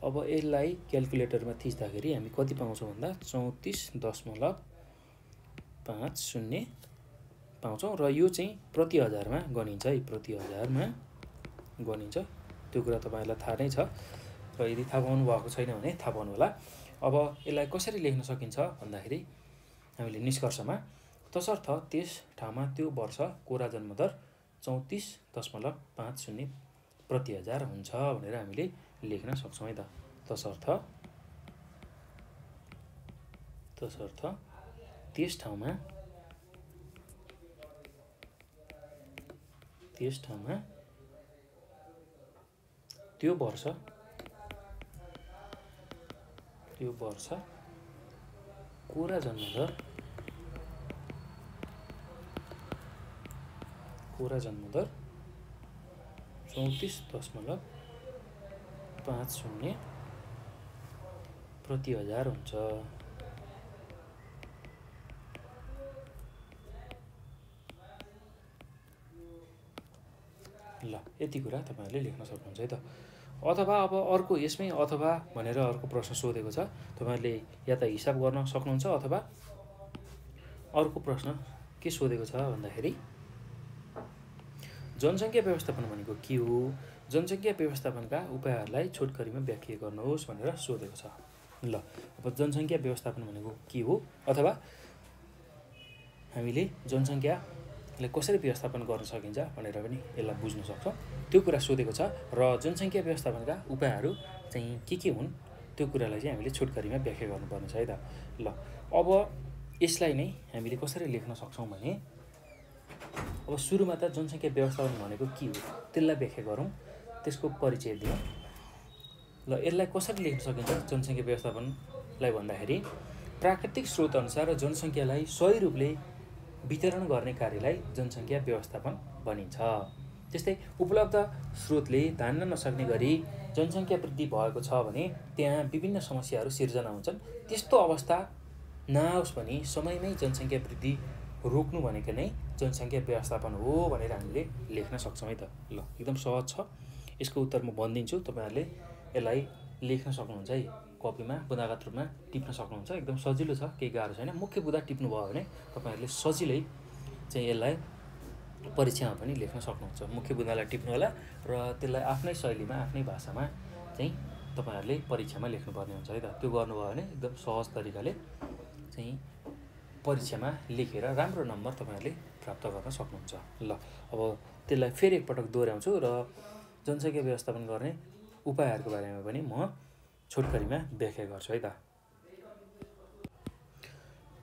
अब यसलाई क्यालकुलेटरमा थिच्दाखेरि हामी कति पाउँछौँ भन्दा 34.50 पाउँछौँ र यो चाहिँ प्रति हजारमा गनिन्छ है, प्रति हजारमा गनिन्छ। त्यो कुरा तपाईँहरूलाई थाहा नै छ र यदि थाहा पाउनु भएको छैन भने थाहा पाउनु होला। अब यसलाई कसरी लेख्न सकिन्छ भन्दाखेरि हामीले निष्कर्षमा तसर्थ त्यस ठाउँमा त्यो वर्ष कोरा जन्मदर 34.50 प्रति हजार हुन्छ भनेर हामीले लेख्न सक्छौँ है त। तसर्थ त्यस ठाउँमा त्यो वर्ष कोरा जन्मदर 34.50 प्रति हजार हुन्छ। ल यति कुरा तपाईहरुले लेख्न सक्नुहुन्छ है त। अथवा अब अर्को यसमै अथवा भनेर अर्को प्रश्न सोधेको छ, तपाईहरुले या त हिसाब गर्न सक्नुहुन्छ अथवा अर्को प्रश्न के सोधेको छ भन्दाखेरि जनसङ्ख्या व्यवस्थापन भनेको के हो, जनसङ्ख्या व्यवस्थापनका उपायहरूलाई छोटकरीमा व्याख्या गर्नुहोस् भनेर सोधेको छ। ल अब जनसङ्ख्या व्यवस्थापन भनेको के हो अथवा हामीले जनसङ्ख्यालाई कसरी व्यवस्थापन गर्न सकिन्छ भनेर पनि यसलाई बुझ्न सक्छौँ, त्यो कुरा सोधेको छ। र जनसङ्ख्या व्यवस्थापनका उपायहरू चाहिँ के हुन् त्यो कुरालाई चाहिँ हामीले छोटकरीमा व्याख्या गर्नुपर्ने छ है त। ल अब यसलाई नै हामीले कसरी लेख्न सक्छौँ भने अब सुरुमा त जनसङ्ख्या व्यवस्थापन भनेको के हो त्यसलाई व्याख्या गरौँ, त्यसको परिचय दिउँ। ल यसलाई कसरी लेख्न सकिन्छ जनसङ्ख्या व्यवस्थापनलाई भन्दाखेरि प्राकृतिक स्रोत अनुसार जनसङ्ख्यालाई सही रूपले वितरण गर्ने कार्यलाई जनसङ्ख्या व्यवस्थापन भनिन्छ। त्यस्तै उपलब्ध स्रोतले धान्न नसक्ने गरी जनसङ्ख्या वृद्धि भएको छ भने त्यहाँ विभिन्न समस्याहरू सिर्जना हुन्छन्। त्यस्तो अवस्था नआओस् भने समयमै जनसङ्ख्या वृद्धि रोक्नु भनेको नै जनसङ्ख्या व्यवस्थापन हो भनेर हामीले लेख्न सक्छौँ है त। ल एकदम सहज छ, यसको उत्तर म भनिदिन्छु, तपाईँहरूले यसलाई लेख्न सक्नुहुन्छ है। कपीमा बुँदागत रूपमा टिप्न सक्नुहुन्छ, एकदम सजिलो छ, केही गाह्रो छैन। मुख्य बुँदा टिप्नुभयो भने तपाईँहरूले सजिलै चाहिँ यसलाई परीक्षामा पनि लेख्न सक्नुहुन्छ। मुख्य बुँदालाई टिप्नु होला र त्यसलाई आफ्नै शैलीमा आफ्नै भाषामा चाहिँ तपाईँहरूले परीक्षामा लेख्नुपर्ने हुन्छ है त। त्यो गर्नुभयो भने एकदम सहज तरिकाले चाहिँ परीक्षामा लेखेर राम्रो नम्बर तपाईँहरूले प्राप्त गर्न सक्नुहुन्छ। ल अब त्यसलाई फेरि एकपटक दोहोऱ्याउँछु र जनसङ्ख्या व्यवस्थापन गर्ने उपायहरूको बारेमा पनि म छोटकरीमा व्याख्या गर्छु है त।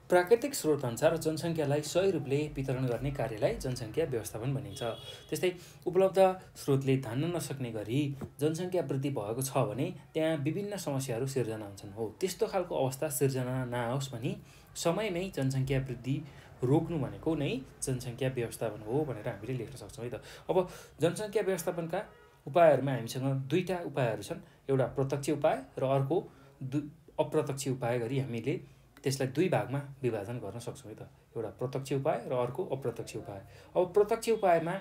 प्राकृतिक स्रोत अनुसार जनसङ्ख्यालाई सही रूपले वितरण गर्ने कार्यलाई जनसङ्ख्या व्यवस्थापन भनिन्छ। त्यस्तै उपलब्ध स्रोतले धान्न नसक्ने गरी जनसङ्ख्या वृद्धि भएको छ भने त्यहाँ विभिन्न समस्याहरू सिर्जना हुन्छन्। हो त्यस्तो खालको अवस्था सिर्जना नआओस् भने समयमै जनसङ्ख्या वृद्धि रोक्नु भनेको नै जनसङ्ख्या व्यवस्थापन हो भनेर हामीले लेख्न सक्छौँ है त। अब जनसङ्ख्या व्यवस्थापनका उपायहरूमा हामीसँग दुईटा उपायहरू छन्, एउटा प्रत्यक्ष उपाय र अर्को अप्रत्यक्ष उपाय गरी हामीले त्यसलाई दुई भागमा विभाजन गर्न सक्छौँ है त। एउटा प्रत्यक्ष उपाय र अर्को अप्रत्यक्ष उपाय। अब प्रत्यक्ष उपायमा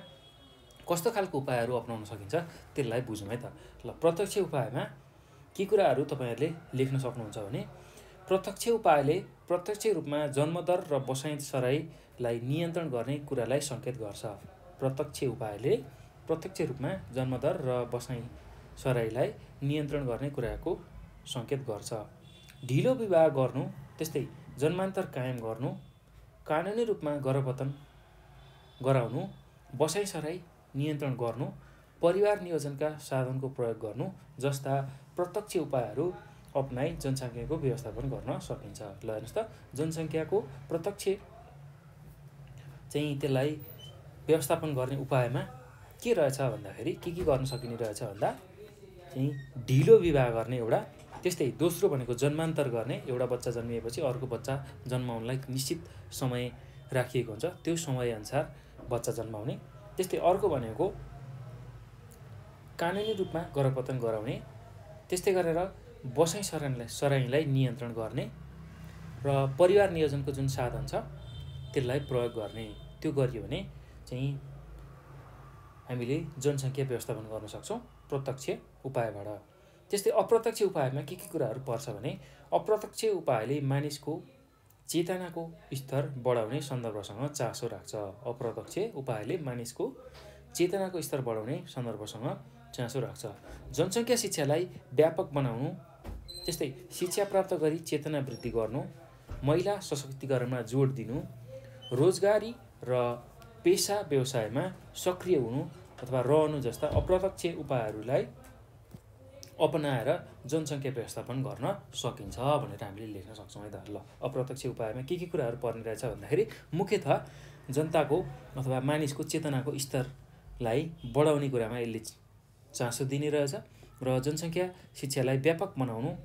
कस्तो खालको उपायहरू अपनाउन सकिन्छ त्यसलाई बुझौँ है त। ल प्रत्यक्ष उपायमा के कुराहरू तपाईँहरूले लेख्न सक्नुहुन्छ भने प्रत्यक्ष उपायले प्रत्यक्ष रूपमा जन्मदर र बसाइसराईलाई नियन्त्रण गर्ने कुरालाई सङ्केत गर्छ। प्रत्यक्ष उपायले प्रत्यक्ष रूपमा जन्मदर र बसाइसराईलाई नियन्त्रण गर्ने कुराको सङ्केत गर्छ। ढिलो विवाह गर्नु, त्यस्तै जन्मान्तर कायम गर्नु, कानुनी रूपमा गर्भपतन गराउनु, बसाइसराई नियन्त्रण गर्नु, परिवार नियोजनका साधनको प्रयोग गर्नु जस्ता प्रत्यक्ष उपायहरू अपनाई जनसङ्ख्याको व्यवस्थापन गर्न सकिन्छ। ल हेर्नुहोस् त, जनसङ्ख्याको प्रत्यक्ष चाहिँ त्यसलाई व्यवस्थापन गर्ने उपायमा के रहेछ भन्दाखेरि के गर्न सकिने रहेछ भन्दा चाहिँ ढिलो विवाह गर्ने एउटा, त्यस्तै दोस्रो भनेको जन्मान्तर गर्ने, एउटा बच्चा जन्मिएपछि अर्को बच्चा जन्माउनलाई निश्चित समय राखिएको हुन्छ, त्यो समयअनुसार बच्चा जन्माउने। त्यस्तै अर्को भनेको कानुनी रूपमा गर्भपतन गराउने, त्यस्तै गरेर बसाइसराईलाई नियन्त्रण गर्ने र परिवार नियोजनको जुन साधन छ त्यसलाई प्रयोग गर्ने। त्यो गरियो भने चाहिँ हामीले जनसङ्ख्या व्यवस्थापन गर्न सक्छौँ प्रत्यक्ष उपायबाट। त्यस्तै अप्रत्यक्ष उपायमा के कुराहरू पर्छ भने अप्रत्यक्ष उपायले मानिसको चेतनाको स्तर बढाउने सन्दर्भसँग चासो राख्छ। अप्रत्यक्ष उपायले मानिसको चेतनाको स्तर बढाउने सन्दर्भसँग चासो राख्छ। जनसङ्ख्या शिक्षालाई व्यापक बनाउनु, त्यस्तै शिक्षा प्राप्त गरी चेतना वृद्धि गर्नु, महिला सशक्तिकरणमा जोड दिनु, रोजगारी र पेसा व्यवसायमा सक्रिय हुनु अथवा रहनु जस्ता अप्रत्यक्ष उपायहरूलाई अपनाएर जनसङ्ख्या व्यवस्थापन गर्न सकिन्छ भनेर हामीले लेख्न सक्छौँ है त। ल अप्रत्यक्ष उपायमा के कुराहरू पर्ने रहेछ भन्दाखेरि मुख्यतः जनताको अथवा मानिसको चेतनाको स्तरलाई बढाउने कुरामा यसले चासो दिने रहेछ र जनसङ्ख्या शिक्षालाई व्यापक बनाउनुको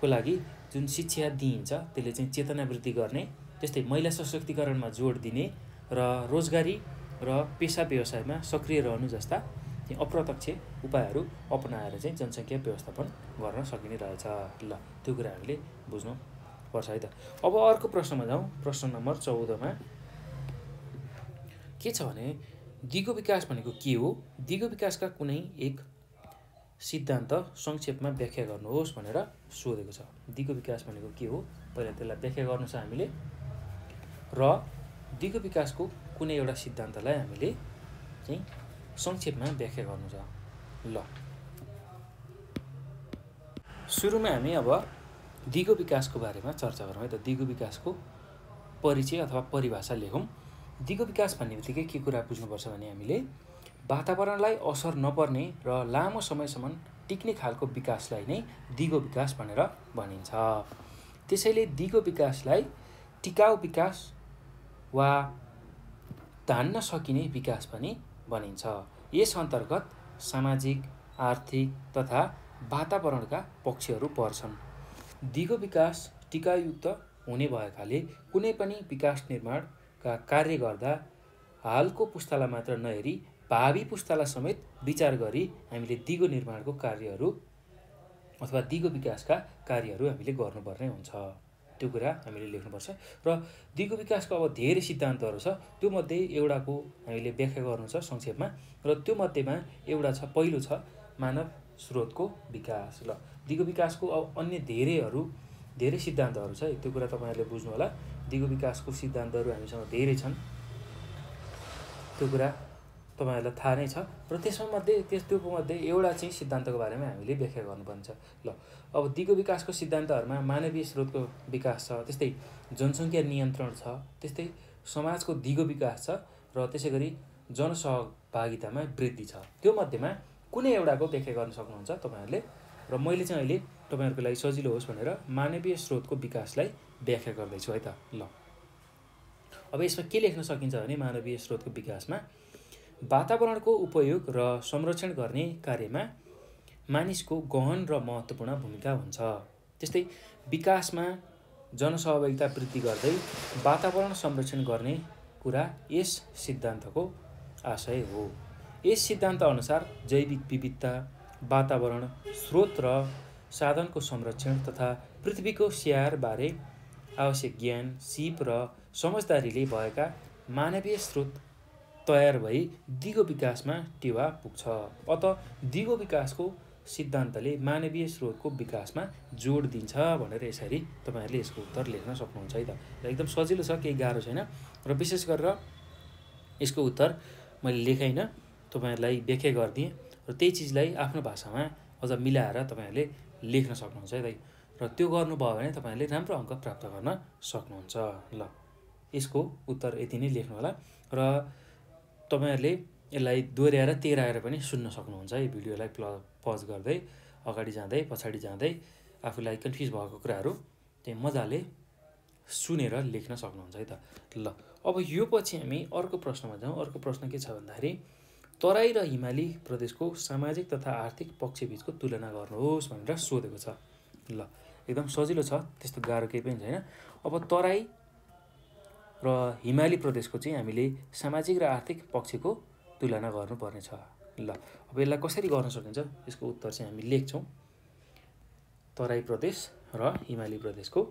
लागि जुन शिक्षा दिइन्छ त्यसले चाहिँ चेतना वृद्धि गर्ने, त्यस्तै महिला सशक्तिकरणमा जोड दिने र रोजगारी र पेसा व्यवसायमा सक्रिय रहनु जस्ता अप्रत्यक्ष उपायहरू अपनाएर चाहिँ जनसङ्ख्या व्यवस्थापन गर्न सकिने रहेछ। ल त्यो कुरा हामीले बुझ्नुपर्छ है त। अब अर्को प्रश्नमा जाउँ। प्रश्न नम्बर 14मा के छ भने दिगो विकास भनेको के हो? दिगो विकासका कुनै एक सिद्धान्त संक्षेपमा व्याख्या गर्नुहोस् भनेर सोधेको छ। दिगो विकास भनेको के हो पहिला त्यसलाई व्याख्या गर्नु छ हामीले, र दिगो विकासको कुनै एउटा सिद्धान्तलाई हामीले चाहिँ संक्षेपमा व्याख्या गर्नु छ। ल सुरुमा हामी अब दिगो विकासको बारेमा चर्चा गरौँ है त। दिगो विकासको परिचय अथवा परिभाषा लेखौँ। दिगो विकास भन्ने बित्तिकै के कुरा बुझ्नुपर्छ भने हामीले वातावरणलाई असर नपर्ने र लामो समयसम्म टिक्ने खालको विकासलाई नै दिगो विकास भनेर भनिन्छ। त्यसैले दिगो विकासलाई टिकाउ विकास वा धान्न सकिने विकास पनि भनिन्छ। यस अन्तर्गत सामाजिक, आर्थिक तथा वातावरणका पक्षहरू पर्छन्। दिगो विकास टिकाउयुक्त हुने भएकाले कुनै पनि विकास निर्माणका कार्य गर्दा हालको पुस्तालाई मात्र नहेरी भावी पुस्तालाई समेत विचार गरी हामीले दिगो निर्माणको कार्यहरू अथवा दिगो विकासका कार्यहरू हामीले गर्नुपर्ने हुन्छ। त्यो कुरा हामीले लेख्नुपर्छ। र दिगो विकासको अब धेरै सिद्धान्तहरू छ, त्यो मध्ये एउटाको हामीले व्याख्या गर्नु छ संक्षेपमा, र त्यो मध्येमा एउटा छ, पहिलो छ मानव स्रोतको विकास। ल दिगो विकासको अब अन्य धेरै सिद्धान्तहरू छ, त्यो कुरा तपाईँहरूले बुझ्नु होला। दिगो विकासको सिद्धान्तहरू हामीसँग धेरै छन्, त्यो कुरा तपाईँहरूलाई थाहा नै छ। र त्यो मध्ये एउटा चाहिँ सिद्धान्तको बारेमा हामीले व्याख्या गर्नुपर्छ। ल अब दिगो विकासको सिद्धान्तहरूमा मानवीय स्रोतको विकास छ, त्यस्तै जनसङ्ख्या नियन्त्रण छ, त्यस्तै समाजको दिगो विकास छ, र त्यसै गरी जनसहभागितामा वृद्धि छ। त्यो मध्येमा कुनै एउटाको व्याख्या गर्न सक्नुहुन्छ तपाईँहरूले, र मैले चाहिँ अहिले तपाईँहरूको लागि सजिलो होस् भनेर मानवीय स्रोतको विकासलाई व्याख्या गर्दैछु है त। ल अब यसमा के लेख्न सकिन्छ भने मानवीय स्रोतको विकासमा वातावरणको उपयोग र संरक्षण गर्ने कार्यमा मानिसको गहन र महत्त्वपूर्ण भूमिका हुन्छ। त्यस्तै विकासमा जनसहभागिता वृद्धि गर्दै वातावरण संरक्षण गर्ने कुरा यस सिद्धान्तको आशय हो। यस सिद्धान्त अनुसार जैविक विविधता, वातावरण, स्रोत र साधनको संरक्षण तथा पृथ्वीको स्याहारबारे आवश्यक ज्ञान, सिप र समझदारीले भएका मानवीय स्रोत तयार भई दिगो विकासमा टेवा पुग्छ। अत दिगो विकासको सिद्धान्तले मानवीय स्रोतको विकासमा जोड दिन्छ भनेर यसरी तपाईँहरूले यसको उत्तर लेख्न सक्नुहुन्छ है त। र एकदम सजिलो छ, केही गाह्रो छैन, र विशेष गरेर यसको उत्तर मैले लेखाइनँ, तपाईँहरूलाई व्याख्या गरिदिएँ, र त्यही चिजलाई आफ्नो भाषामा अझ मिलाएर तपाईँहरूले लेख्न सक्नुहुन्छ है त। र त्यो गर्नुभयो भने तपाईँहरूले राम्रो अङ्क प्राप्त गर्न सक्नुहुन्छ। ल यसको उत्तर यति नै लेख्नु होला, र तपाईँहरूले यसलाई दोहोऱ्याएर तेह्राएर पनि सुन्न सक्नुहुन्छ है। भिडियोलाई पज गर्दै अगाडि जाँदै पछाडि जाँदै आफूलाई कन्फ्युज भएको कुराहरू चाहिँ मजाले सुनेर लेख्न सक्नुहुन्छ है त। ल अब यो पछि हामी अर्को प्रश्नमा जाउँ। अर्को प्रश्न के छ भन्दाखेरि तराई र हिमाली प्रदेशको सामाजिक तथा आर्थिक पक्षबीचको तुलना गर्नुहोस् भनेर सोधेको छ। ल एकदम सजिलो छ, त्यस्तो गाह्रो केही पनि छैन। अब तराई र हिमाली प्रदेशको चाहिँ हामीले सामाजिक र आर्थिक पक्षको तुलना गर्नुपर्ने छ। ल अब यसलाई कसरी गर्न सकिन्छ यसको उत्तर चाहिँ हामी लेख्छौँ। तराई प्रदेश र हिमाली प्रदेशको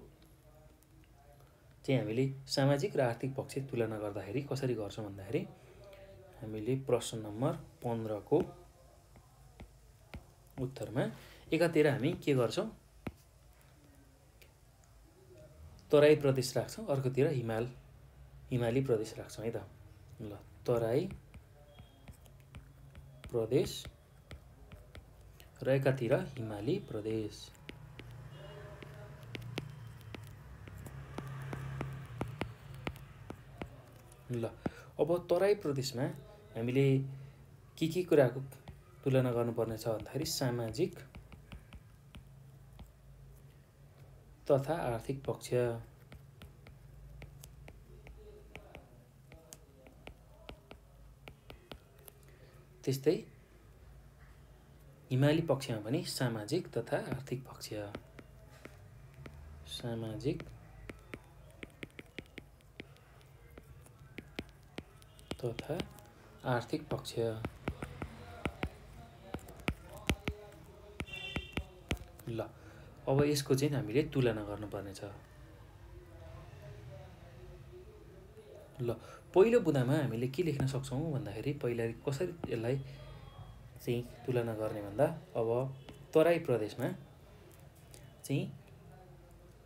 चाहिँ हामीले सामाजिक र आर्थिक पक्ष तुलना गर्दाखेरि कसरी गर्छौँ भन्दाखेरि हामीले प्रश्न नम्बर 15 को उत्तरमा एकातिर हामी के गर्छौँ, तराई प्रदेश राख्छौँ, अर्कोतिर हिमाली प्रदेश राख्छौँ है त। ल तराई प्रदेश र एकातिर हिमाली प्रदेश। ल अब तराई प्रदेशमा हामीले के कुराको तुलना गर्नुपर्ने छ भन्दाखेरि सामाजिक तथा आर्थिक पक्ष। त्यस्तै हिमाली पक्षमा पनि सामाजिक तथा आर्थिक पक्ष। सामाजिक तथा आर्थिक पक्ष। ल अब यसको चाहिँ हामीले तुलना गर्नुपर्ने छ। ल पहिलो बुँदामा हामीले के लेख्न सक्छौँ भन्दाखेरि पहिला कसरी यसलाई चाहिँ तुलना गर्ने भन्दा अब तराई प्रदेशमा चाहिँ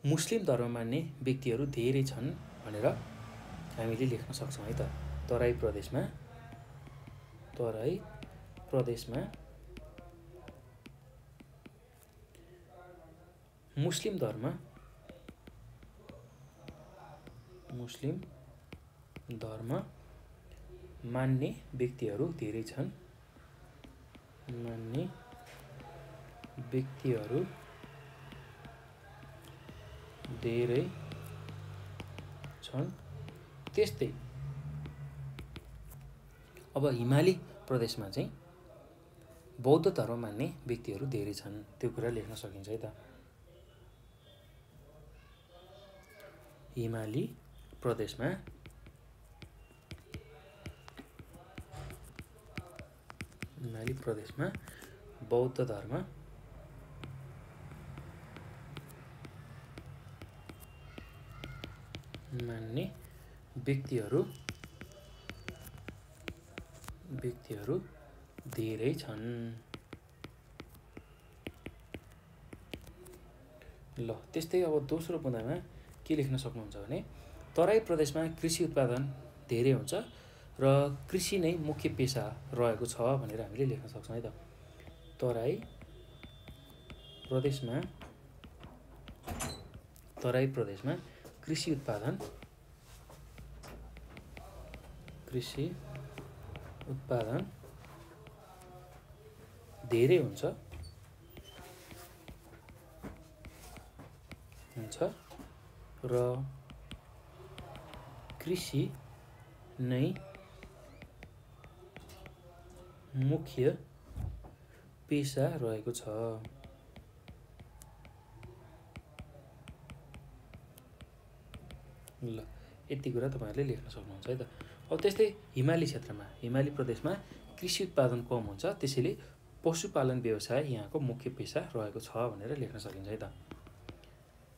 मुस्लिम धर्म मान्ने व्यक्तिहरू धेरै छन् भनेर हामीले लेख्न सक्छौँ है त। तराई प्रदेशमा मुस्लिम धर्म मान्ने व्यक्तिहरू धेरै छन्। त्यस्तै अब हिमाली प्रदेशमा चाहिँ बौद्ध धर्म मान्ने व्यक्तिहरू धेरै छन्, त्यो कुरा लेख्न सकिन्छ है त। हिमाली प्रदेशमा बौद्ध धर्म मान्ने व्यक्तिहरू धेरै छन्। ल त्यस्तै अब दोस्रो बुँदामा के लेख्न सक्नुहुन्छ भने तराई प्रदेशमा कृषि उत्पादन धेरै हुन्छ र कृषि नै मुख्य पेसा रहेको छ भनेर हामीले लेख्न सक्छौँ है त। तराई प्रदेशमा कृषि उत्पादन धेरै हुन्छ र कृषि नै मुख्य पेसा रहेको छ। ल यति कुरा तपाईहरुले लेख्न सक्नुहुन्छ है त। अब त्यस्तै हिमाली प्रदेशमा कृषि उत्पादन कम हुन्छ, त्यसैले पशुपालन व्यवसाय यहाँको मुख्य पेसा रहेको छ भनेर लेख्न सकिन्छ है त।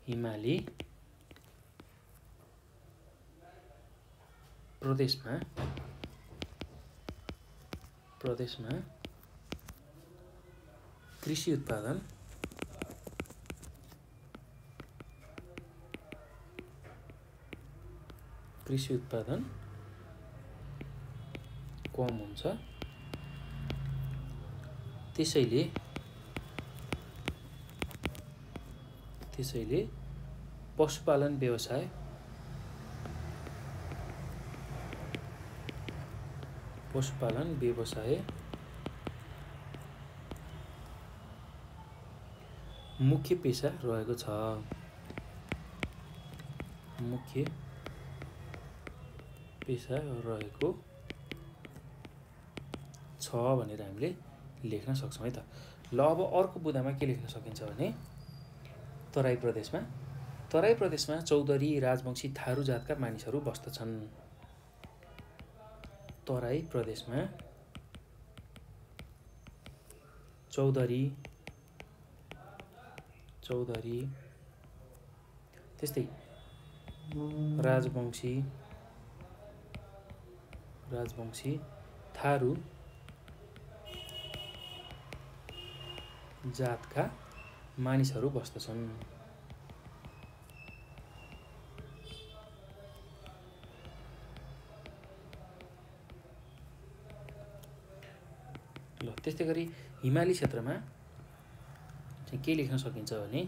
हिमाली प्रदेशमा कृषि उत्पादन कम हुन्छ, त्यसैले पशुपालन व्यवसाय मुख्य पेसा रहेको छ भनेर हामीले लेख्न सक्छौँ है त। ल अब अर्को बुँदामा के लेख्न सकिन्छ भने तराई प्रदेशमा चौधरी, राजवंशी, थारू जातका मानिसहरू बस्दछन्। तराई प्रदेशमा चौधरी त्यस्तै राजवंशी, थारू जातका मानिसहरू बस्दछन्। ल त्यस्तै गरी हिमाली क्षेत्रमा चाहिँ के लेख्न सकिन्छ भने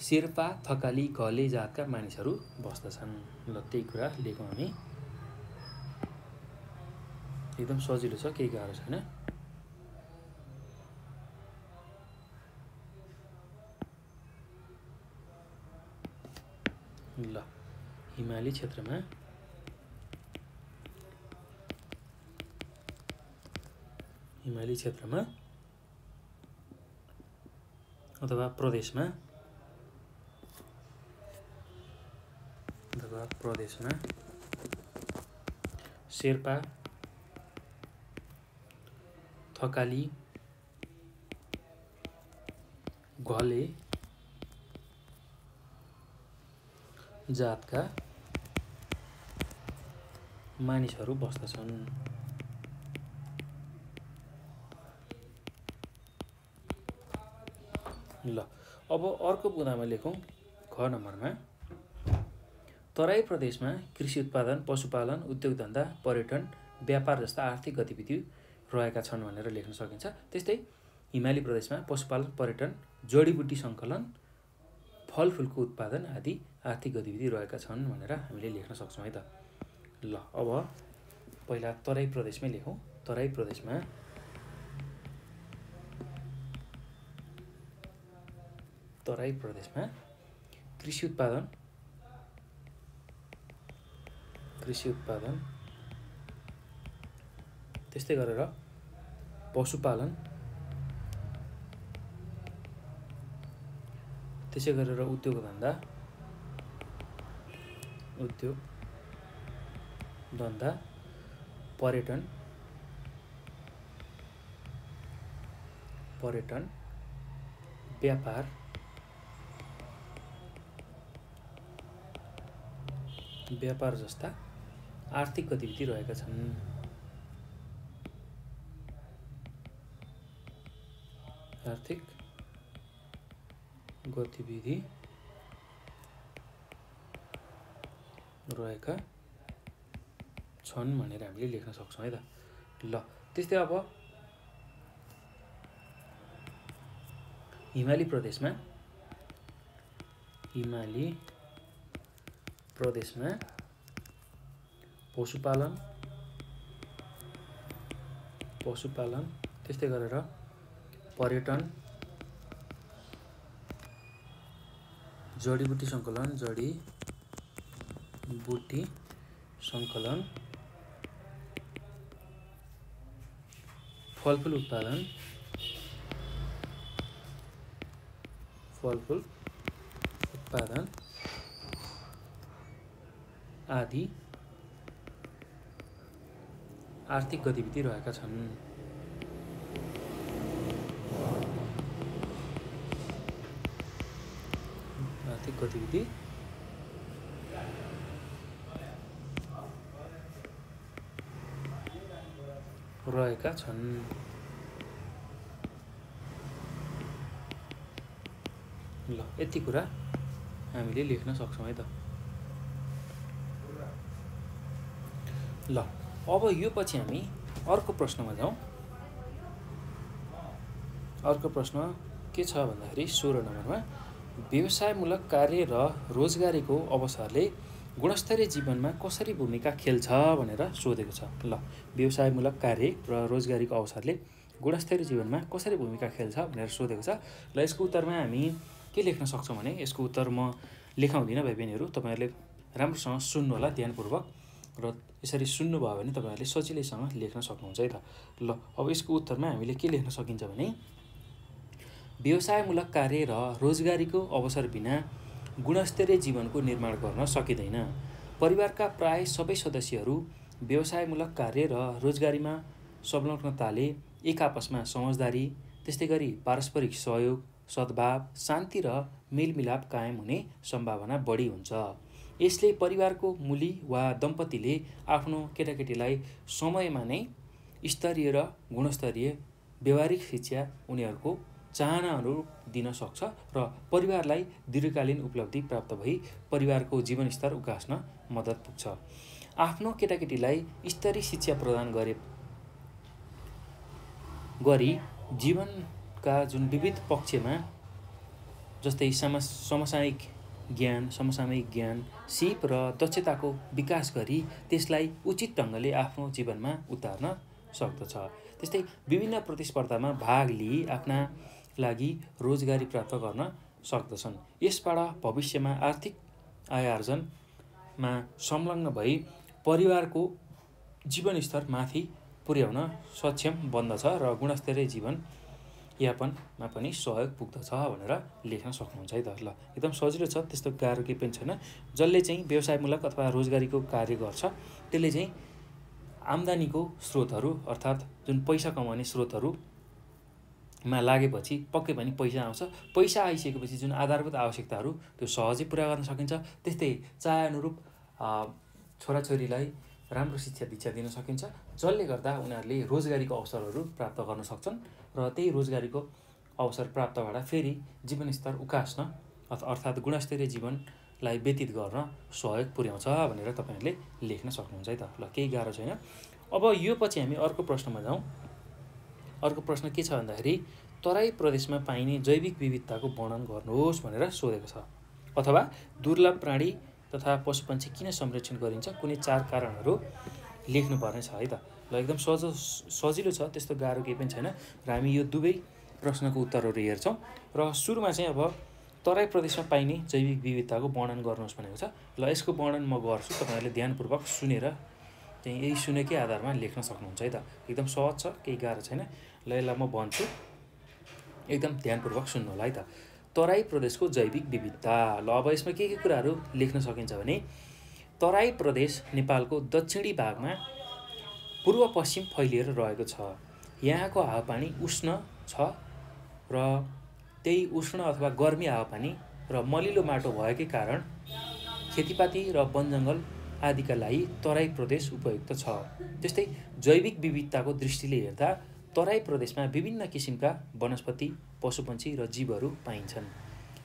शेर्पा, थकाली, घले जातका मानिसहरू बस्दछन्। ल त्यही कुरा लेखौँ हामी। एकदम सजिलो छ, केही गाह्रो छैन। ल हिमाली क्षेत्रमा अथवा प्रदेशमा शेर्पा, थकाली, घले जातका मानिसहरू बस्दछन्। ल अब अर्को बुँदामा लेखौँ ख नम्बरमा। तराई प्रदेशमा कृषि उत्पादन, पशुपालन, उद्योग धन्दा, पर्यटन, व्यापार जस्ता आर्थिक गतिविधि रहेका छन् भनेर लेख्न सकिन्छ। त्यस्तै हिमाली प्रदेशमा पशुपालन, पर्यटन, जडीबुटी सङ्कलन, फलफुलको उत्पादन आदि आर्थिक गतिविधि रहेका छन् भनेर हामीले लेख्न सक्छौँ है त। ल अब पहिला तराई प्रदेशमै लेखौँ। तराई प्रदेशमा कृषि उत्पादन, त्यस्तै गरेर पशुपालन, त्यसै गरेर उद्योग धन्दा, पर्यटन, व्यापार जस्ता आर्थिक गतिविधि रहेका छन्। भनेर हामीले लेख्न सक्छौँ है त। ल त्यस्तै अब हिमाली प्रदेशमा पशुपालन, त्यस्तै गरेर पर्यटन, जडीबुटी सङ्कलन, फलफुल उत्पादन आदि आर्थिक गतिविधि रहेका छन्। ल यति कुरा हामीले लेख्न सक्छौँ है त। ल अब यो पछि हामी अर्को प्रश्नमा जाउँ। अर्को प्रश्न के छ भन्दाखेरि 16 नम्बरमा व्यवसायमूलक कार्य र रोजगारीको अवसरले गुणस्तरीय जीवनमा कसरी भूमिका खेल्छ भनेर सोधेको छ। ल व्यवसायमूलक कार्य र रोजगारीको अवसरले गुणस्तरीय जीवनमा कसरी भूमिका खेल्छ भनेर सोधेको छ। ल यसको उत्तरमा हामी के लेख्न सक्छौँ भने यसको उत्तर म लेखाउँदिनँ भाइ बहिनीहरू, तपाईँहरूले राम्रोसँग सुन्नु होला ध्यानपूर्वक, र यसरी सुन्नुभयो भने तपाईँहरूले सजिलैसँग लेख्न सक्नुहुन्छ है त। ल अब यसको उत्तरमा हामीले के लेख्न सकिन्छ भने व्यवसायमूलक कार्य र रोजगारीको अवसर बिना गुणस्तरीय जीवनको निर्माण गर्न सकिँदैन। परिवारका प्राय सबै सदस्यहरू व्यवसायमूलक कार्य र रोजगारीमा संलग्नताले एक आपसमा समझदारी, त्यस्तै गरी पारस्परिक सहयोग, सद्भाव, शान्ति र मेलमिलाप कायम हुने सम्भावना बढी हुन्छ। यसले परिवारको मूली वा दम्पतिले आफ्नो केटाकेटीलाई समयमा नै स्तरीय र गुणस्तरीय व्यवहारिक शिक्षा उनीहरूको चाहना अनुरूप दिन सक्छ र परिवारलाई दीर्घकालीन उपलब्धि प्राप्त भई परिवारको जीवनस्तर उकास्न मद्दत पुग्छ। आफ्नो केटाकेटीलाई स्तरीय शिक्षा प्रदान गरी जीवनका जुन विविध पक्षमा जस्तै समसामयिक ज्ञान, सिप र दक्षताको विकास गरी त्यसलाई उचित ढङ्गले आफ्नो जीवनमा उतार्न सक्दछ। त्यस्तै विभिन्न प्रतिस्पर्धामा भाग लिई आफ्ना लागि रोजगारी प्राप्त गर्न सक्दछन्। यसबाट भविष्यमा आर्थिक आय आर्जनमा संलग्न भई परिवारको जीवनस्तर माथि पुर्याउन सक्षम बन्दछ र गुणस्तरीय जीवन यापनमा पनि सहयोग पुग्दछ भनेर लेख्न सक्नुहुन्छ है त। ल एकदम सजिलो छ, त्यस्तो गाह्रो केही पनि छैन। जसले चाहिँ व्यवसायमूलक अथवा रोजगारीको कार्य गर्छ त्यसले चाहिँ आम्दानीको स्रोतहरू अर्थात् जुन पैसा कमाउने स्रोतहरूमा लागेपछि पक्कै पनि पैसा आउँछ। पैसा आइसकेपछि जुन आधारभूत आवश्यकताहरू त्यो सहजै पुरा गर्न सकिन्छ। त्यस्तै चाहे अनुरूप छोराछोरीलाई राम्रो शिक्षा दीक्षा दिन सकिन्छ, जसले गर्दा उनीहरूले रोजगारीको अवसरहरू प्राप्त गर्न सक्छन् र त्यही रोजगारीको अवसर प्राप्तबाट फेरि जीवनस्तर उकास्न अर्थात् गुणस्तरीय जीवनलाई व्यतीत गर्न सहयोग पुर्याउँछ भनेर तपाईँहरूले लेख्न सक्नुहुन्छ है त। ल केही गाह्रो छैन। अब यो पछि हामी अर्को प्रश्नमा जाउँ। अर्को प्रश्न के छ भन्दाखेरि तराई प्रदेशमा पाइने जैविक विविधताको वर्णन गर्नुहोस् भनेर सोधेको छ। अथवा दुर्लभ प्राणी तथा पशुपन्छी किन संरक्षण गरिन्छ, कुनै 4 कारणहरू लेख्नुपर्ने छ है त। ल एकदम सजिलो छ, त्यस्तो गाह्रो केही पनि छैन र हामी यो दुवै प्रश्नको उत्तरहरू हेर्छौँ। र सुरुमा चाहिँ अब तराई प्रदेशमा पाइने जैविक विविधताको वर्णन गर्नुहोस् भनेको छ। ल यसको वर्णन म गर्छु, तपाईँहरूले ध्यानपूर्वक सुनेर चाहिँ यही सुनेकै आधारमा लेख्न सक्नुहुन्छ है त। एकदम सहज छ, केही गाह्रो छैन। ल यसलाई म भन्छु, एकदम ध्यानपूर्वक सुन्नु होला है त। तराई प्रदेशको जैविक विविधता। ल अब यसमा के कुराहरू लेख्न सकिन्छ भने तराई प्रदेश नेपालको दक्षिणी भागमा पूर्व पश्चिम फैलिएर रहेको छ। यहाँको हावापानी उष्ण छ र त्यही उष्ण अथवा गर्मी हावापानी र मलिलो माटो भएकै कारण खेतीपाती र वनजङ्गल आदिका लागि तराई प्रदेश उपयुक्त छ। त्यस्तै जैविक विविधताको दृष्टिले हेर्दा तराई प्रदेशमा विभिन्न किसिमका वनस्पति, पशुपन्छी र जीवहरू पाइन्छन्।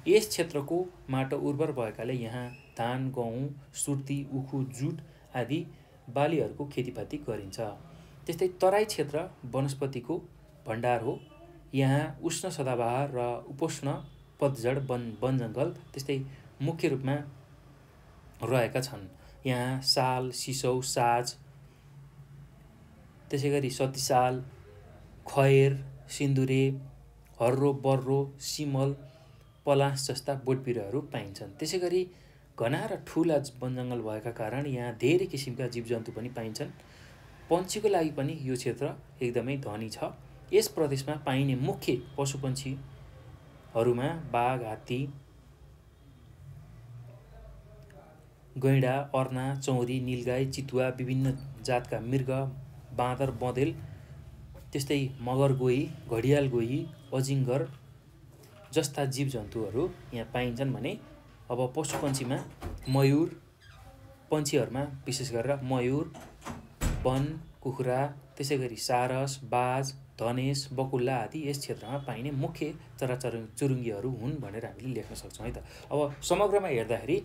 यस क्षेत्रको माटो उर्वर भएकाले यहाँ धान, गहुँ, सुर्ती, उखु, जुट आदि बालीहरूको खेतीपाती गरिन्छ। त्यस्तै तराई क्षेत्र वनस्पतिको भण्डार हो। यहाँ उष्ण सदाबहार र उपोष्ण पतझड वनजङ्गल त्यस्तै मुख्य रूपमा रहेका छन्। यहाँ साल, सिसौ, साज, त्यसै गरी सतीसाल, खैर, सिन्दुरे, हर्रो, बर्रो, सिमल, पलास जस्ता बोटबिरुवाहरू पाइन्छन्। त्यसै गरी घना र ठुला वनजङ्गल भएका कारण यहाँ धेरै किसिमका जीवजन्तु पनि पाइन्छन्। पन्छीको लागि पनि यो क्षेत्र एकदमै धनी छ। यस प्रदेशमा पाइने मुख्य पशुपन्छीहरूमा बाघ, हात्ती, गैँडा, अर्ना, चौरी, नीलगाई, चितुवा, विभिन्न जातका मृग, बाँदर, बँदेल, त्यस्तै मगर गोही, घडियाल गोही, अजिङ्गर जस्ता जीवजन्तुहरू यहाँ पाइन्छन् भने अब पशुपन्छीमा मयूर, पन्छीहरूमा विशेष गरेर मयूर, वन कुखुरा, त्यसै गरी सारस, बाज, धनेश, बकुल्ला आदि यस क्षेत्रमा पाइने मुख्य चराचुरुङ्गीहरू हुन् भनेर हामीले लेख्न सक्छौँ है त। अब समग्रमा हेर्दाखेरि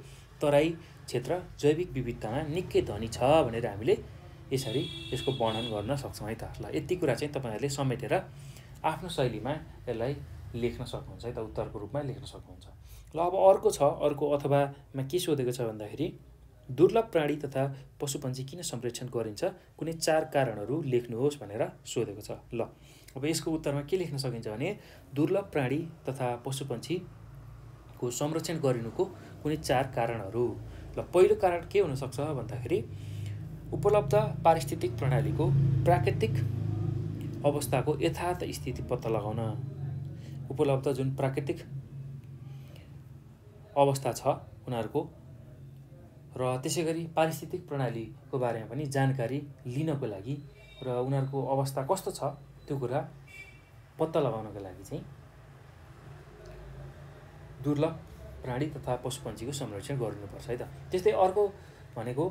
तराई क्षेत्र जैविक विविधतामा निकै धनी छ भनेर हामीले यसरी यसको वर्णन गर्न सक्छौँ है त। ल यति कुरा चाहिँ तपाईँहरूले समेटेर आफ्नो शैलीमा यसलाई लेख्न सक्नुहुन्छ है त, उत्तरको रूपमा लेख्न सक्नुहुन्छ। ल अब अर्को छ, अर्को अथवामा के सोधेको छ भन्दाखेरि दुर्लभ प्राणी तथा पशुपन्छी किन संरक्षण गरिन्छ, कुनै 4 कारणहरू लेख्नुहोस् भनेर सोधेको छ। ल अब यसको उत्तरमा के लेख्न सकिन्छ भने दुर्लभ प्राणी तथा पशुपन्छीको संरक्षण गरिनुको कुनै 4 कारणहरू। ल पहिलो कारण के हुनसक्छ भन्दाखेरि उपलब्ध पारिस्थितिक प्रणालीको प्राकृतिक अवस्थाको यथार्थ स्थिति पत्ता लगाउन। उपलब्ध जुन प्राकृतिक अवस्था छ उनीहरूको र त्यसै गरी पारिस्थितिक प्रणालीको बारेमा पनि जानकारी लिनको लागि र उनीहरूको अवस्था कस्तो छ त्यो कुरा पत्ता लगाउनको लागि चाहिँ दुर्लभ प्राणी तथा पशुपन्छीको संरक्षण गर्नुपर्छ है त। त्यस्तै अर्को भनेको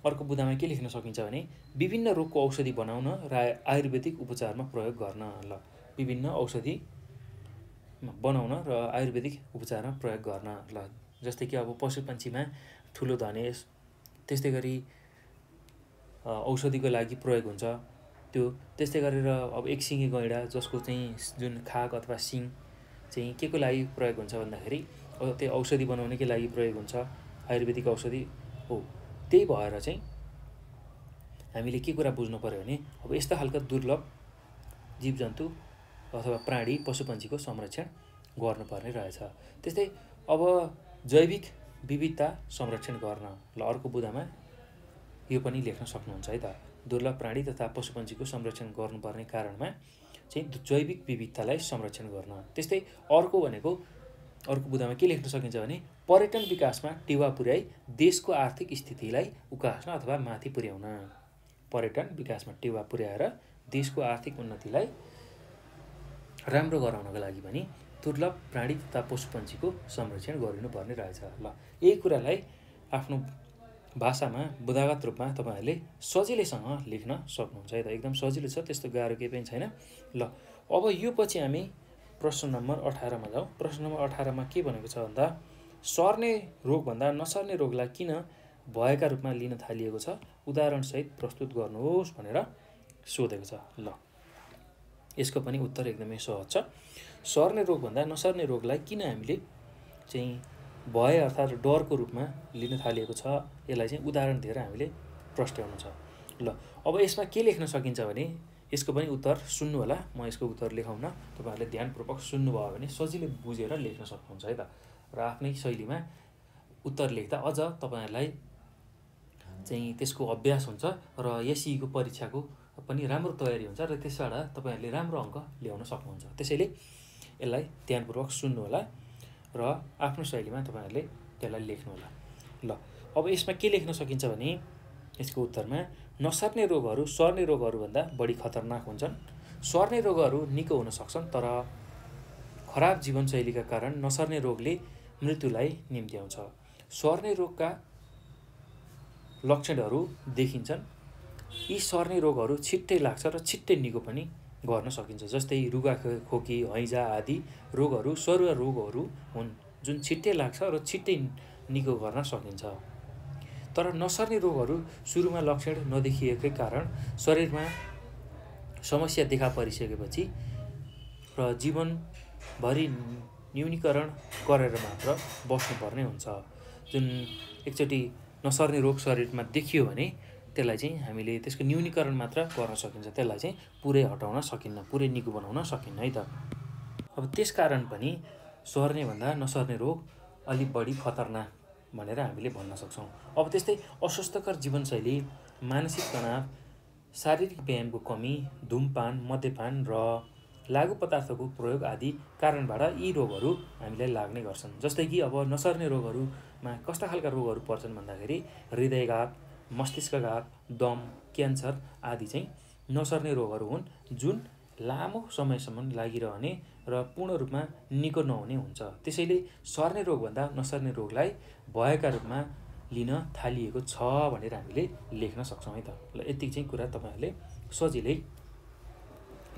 अर्को बुदामा के लेख्न सकिन्छ भने विभिन्न रोगको औषधि बनाउन र आयुर्वेदिक उपचारमा प्रयोग गर्न। ल विभिन्न औषधि बनाउन र आयुर्वेदिक उपचारमा प्रयोग गर्न। ल जस्तै कि अब पशुपन्छीमा ठुलो धनेश, त्यस्तै गरी औषधिको लागि प्रयोग हुन्छ त्यो। त्यस्तै गरेर अब एकसिङे गैँडा जसको चाहिँ जुन खाग अथवा सिङ चाहिँ के को लागि प्रयोग हुन्छ भन्दाखेरि त्यो औषधि बनाउनकै लागि प्रयोग हुन्छ, आयुर्वेदिक औषधि हो। त्यही भएर चाहिँ हामीले के कुरा बुझ्नु पर्यो भने अब यस्ता खालका दुर्लभ जीवजन्तु अथवा प्राणी पशुपन्छीको संरक्षण गर्नुपर्ने रहेछ। त्यस्तै अब जैविक विविधता संरक्षण गर्न। ल अर्को बुदामा यो पनि लेख्न सक्नुहुन्छ है त। दुर्लभ प्राणी तथा पशुपन्छीको संरक्षण गर्नुपर्ने कारणमा चाहिँ जैविक विविधतालाई संरक्षण गर्न। त्यस्तै अर्को भनेको अर्को बुँदामा के लेख्न सकिन्छ भने पर्यटन विकासमा टेवा पुर्याई देशको आर्थिक स्थितिलाई उकास्न अथवा माथि पुर्याउन। पर्यटन विकासमा टेवा पुर्याएर देशको आर्थिक उन्नतिलाई राम्रो गराउनको लागि पनि दुर्लभ प्राणी तथा पशुपन्छीको संरक्षण गरिनुपर्ने रहेछ। ल यही कुरालाई आफ्नो भाषामा बुदागत रूपमा तपाईँहरूले सजिलैसँग लेख्न सक्नुहुन्छ है त। एकदम सजिलो छ, त्यस्तो गाह्रो केही पनि छैन। ल अब यो पछि हामी प्रश्न नम्बर 18मा जाउँ। प्रश्न नम्बर 18मा के भनेको छ भन्दा सर्ने रोगभन्दा नसर्ने रोगलाई किन भयका रूपमा लिन थालिएको छ, उदाहरणसहित प्रस्तुत गर्नुहोस् भनेर सोधेको छ। ल यसको पनि उत्तर एकदमै सहज छ। सर्ने रोगभन्दा नसर्ने रोगलाई किन हामीले चाहिँ भय अर्थात् डरको रूपमा लिन थालिएको छ, यसलाई चाहिँ उदाहरण दिएर हामीले प्रस्ट्याउनु छ। ल अब यसमा के लेख्न सकिन्छ भने यसको पनि उत्तर सुन्नु होला। म यसको उत्तर लेखाउन, तपाईँहरूले ध्यानपूर्वक सुन्नुभयो भने सजिलै बुझेर लेख्न सक्नुहुन्छ है त। र आफ्नै शैलीमा उत्तर लेख्दा अझ तपाईँहरूलाई चाहिँ त्यसको अभ्यास हुन्छ र एसईको परीक्षाको पनि राम्रो तयारी हुन्छ र त्यसबाट तपाईँहरूले राम्रो अङ्क ल्याउन सक्नुहुन्छ। त्यसैले यसलाई ध्यानपूर्वक सुन्नु होला र आफ्नो शैलीमा तपाईँहरूले त्यसलाई लेख्नु होला। ल अब यसमा के लेख्न सकिन्छ भने यसको उत्तरमा नसर्ने रोगहरू सर्ने रोगहरूभन्दा बढी खतरनाक हुन्छन्। सर्ने रोगहरू निको हुन सक्छन्, तर खराब जीवनशैलीका कारण नसर्ने रोगले मृत्युलाई निम्त्याउँछ। सर्ने रोगका लक्षणहरू देखिन्छन्। यी सर्ने रोगहरू छिट्टै लाग्छ र छिट्टै निको पनि गर्न सकिन्छ। जस्तै रुगाखोकी, हैजा आदि रोगहरू सरुवा रोगहरू हुन् जुन छिट्टै लाग्छ र छिट्टै निको गर्न सकिन्छ। तर नसर्ने रोगहरू सुरुमा लक्षण नदेखिएकै कारण शरीरमा समस्या देखा परिसकेपछि र जीवनभरि न्यूनीकरण गरेर मात्र बस्नुपर्ने हुन्छ। जुन एकचोटि नसर्ने रोग शरीरमा देखियो भने त्यसलाई चाहिँ हामीले त्यसको न्यूनीकरण मात्र गर्न सकिन्छ, त्यसलाई चाहिँ पुरै हटाउन सकिन्न, पुरै निको बनाउन सकिन्न है त। अब त्यस कारण पनि सर्ने भन्दा नसर्ने रोग अलिक बढी खतरनाक भनेर हामीले भन्न सक्छौँ। अब त्यस्तै अस्वास्थ्यकर जीवनशैली, मानसिक तनाव, शारीरिक व्यायामको कमी, धुमपान, मद्यपान र लागु पदार्थको प्रयोग आदि कारणबाट यी रोगहरू हामीलाई लाग्ने गर्छन्। जस्तै कि अब नसर्ने रोगहरूमा कस्ता खालका रोगहरू पर्छन् भन्दाखेरि हृदयघात, मस्तिष्कघात, दम, क्यान्सर आदि चाहिँ नसर्ने रोगहरू हुन् जुन लामो समयसम्म लागिरहने र पूर्ण रूपमा निको नहुने हुन्छ। त्यसैले सर्ने रोगभन्दा नसर्ने रोगलाई भयका रूपमा लिन थालिएको छ भनेर हामीले लेख्न सक्छौँ है त। ल यति चाहिँ कुरा तपाईँहरूले सजिलै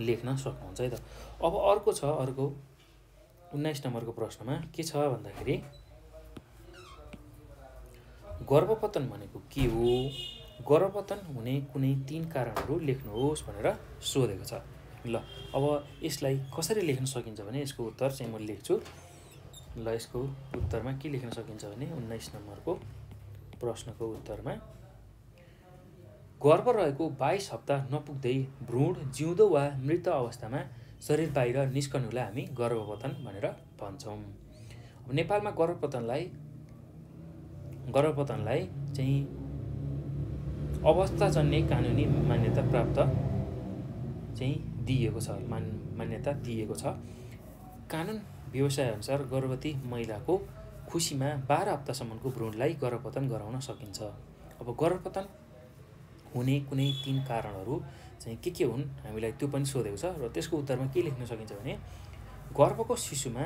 लेख्न सक्नुहुन्छ है त। अब अर्को छ, अर्को 19 नम्बरको प्रश्नमा के छ भन्दाखेरि गर्भपतन भनेको के हो, गर्भपतन हुने कुनै 3 कारणहरू लेख्नुहोस् भनेर सोधेको छ। ल अब यसलाई कसरी लेख्न सकिन्छ भने यसको उत्तर चाहिँ म लेख्छु। ल यसको उत्तरमा के लेख्न सकिन्छ भने 19 नम्बरको प्रश्नको उत्तरमा गर्भ रहेको 22 हप्ता नपुग्दै भ्रूण जिउँदो वा मृत अवस्थामा शरीर बाहिर निस्कनुलाई हामी गर्भपतन भनेर भन्छौँ। अब नेपालमा गर्भपतनलाई चाहिँ अवस्थाजन्य कानुनी मान्यता प्राप्त चाहिँ दिएको छ, मान्यता दिएको छ। कानुन व्यवसायअनुसार गर्भवती महिलाको खुसीमा 12 हप्तासम्मको भ्रूणलाई गर्भपतन गराउन सकिन्छ। अब गर्भपतन हुने कुनै 3 कारणहरू चाहिँ के हुन् हामीलाई त्यो पनि सोधेको छ र त्यसको उत्तरमा के लेख्न सकिन्छ भने गर्भको शिशुमा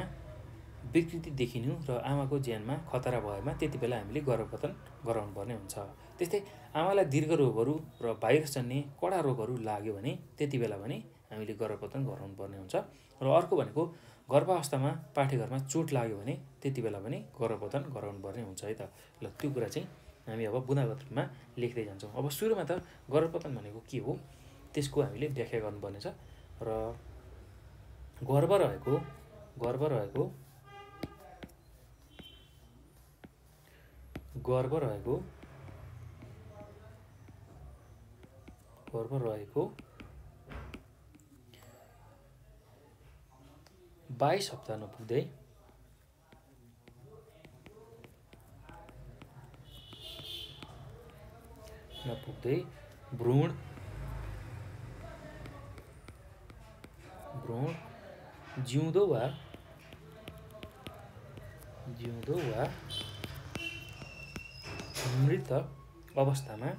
विकृति देखिनु र आमाको ज्यानमा खतरा भएमा त्यति बेला हामीले गर्भपतन गराउनुपर्ने हुन्छ। त्यस्तै आमालाई दीर्घ रोगहरू र भाइरसजन्य कडा रोगहरू लाग्यो भने त्यति बेला पनि हामीले गर्भपतन गराउनुपर्ने हुन्छ। र अर्को भनेको गर्भावस्थामा पाठेघरमा चोट लाग्यो भने त्यति बेला पनि गर्भपतन गराउनुपर्ने हुन्छ है त। ल त्यो कुरा चाहिँ हामी अब बुँदागत रूपमा लेख्दै जान्छौँ। अब सुरुमा त गर्भपतन भनेको के हो त्यसको हामीले व्याख्या गर्नुपर्ने छ। र गर्भ रहेको गर्भ रहेको 22 हप्ता नपुग्दै भ्रूण भ्रूण जिउँदो वा मृत अवस्थामा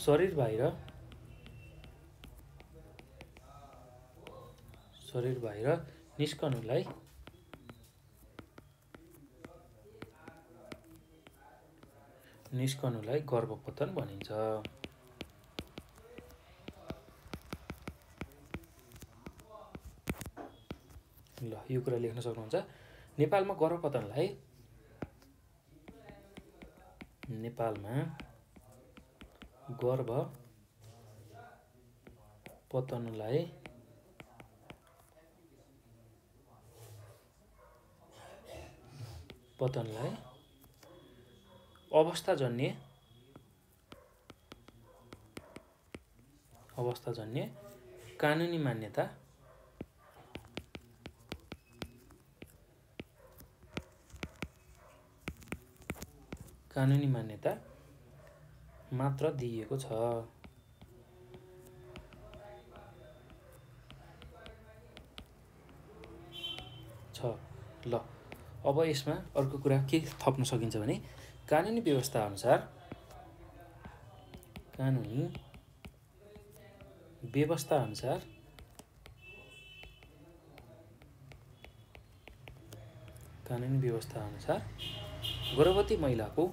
शरीर बाहिर निस्कनुलाई गर्भपतन भनिन्छ। ल यो कुरा लेख्न सक्नुहुन्छ। नेपालमा गर्भपतनलाई अवस्थाजन्य कानुनी मान्यता मात्र दिइएको छ। ल अब यसमा अर्को कुरा के थप्न सकिन्छ भने कानुनी व्यवस्था अनुसार गर्भवती महिलाको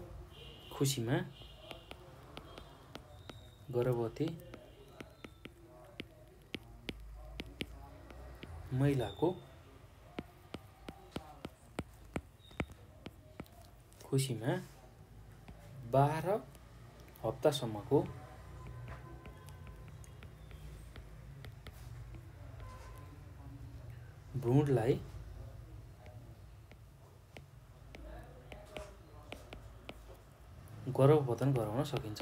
खुसीमा 12 हप्तासम्मको भ्रूणलाई गर्भपतन गराउन सकिन्छ।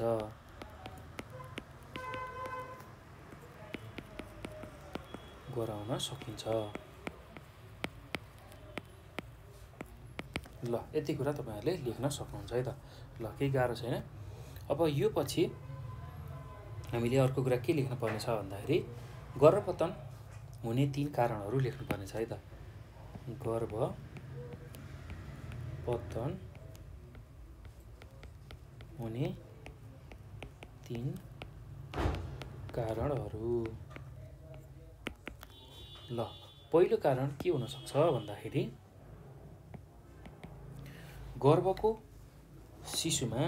ल यति कुरा तपाईहरुले लेख्न सक्नुहुन्छ है त। ल केही गाह्रो छैन। अब यो पछि हामीले अर्को कुरा के लेख्न पर्ने छ भन्दाखेरि गर्भपतन हुने 3 कारणहरू लेख्नु पर्ने छ है त। गर्भपतन हुने 3 कारणहरू। ल पहिलो कारण के हुन सक्छ भन्दाखेरि गर्भको शिशुमा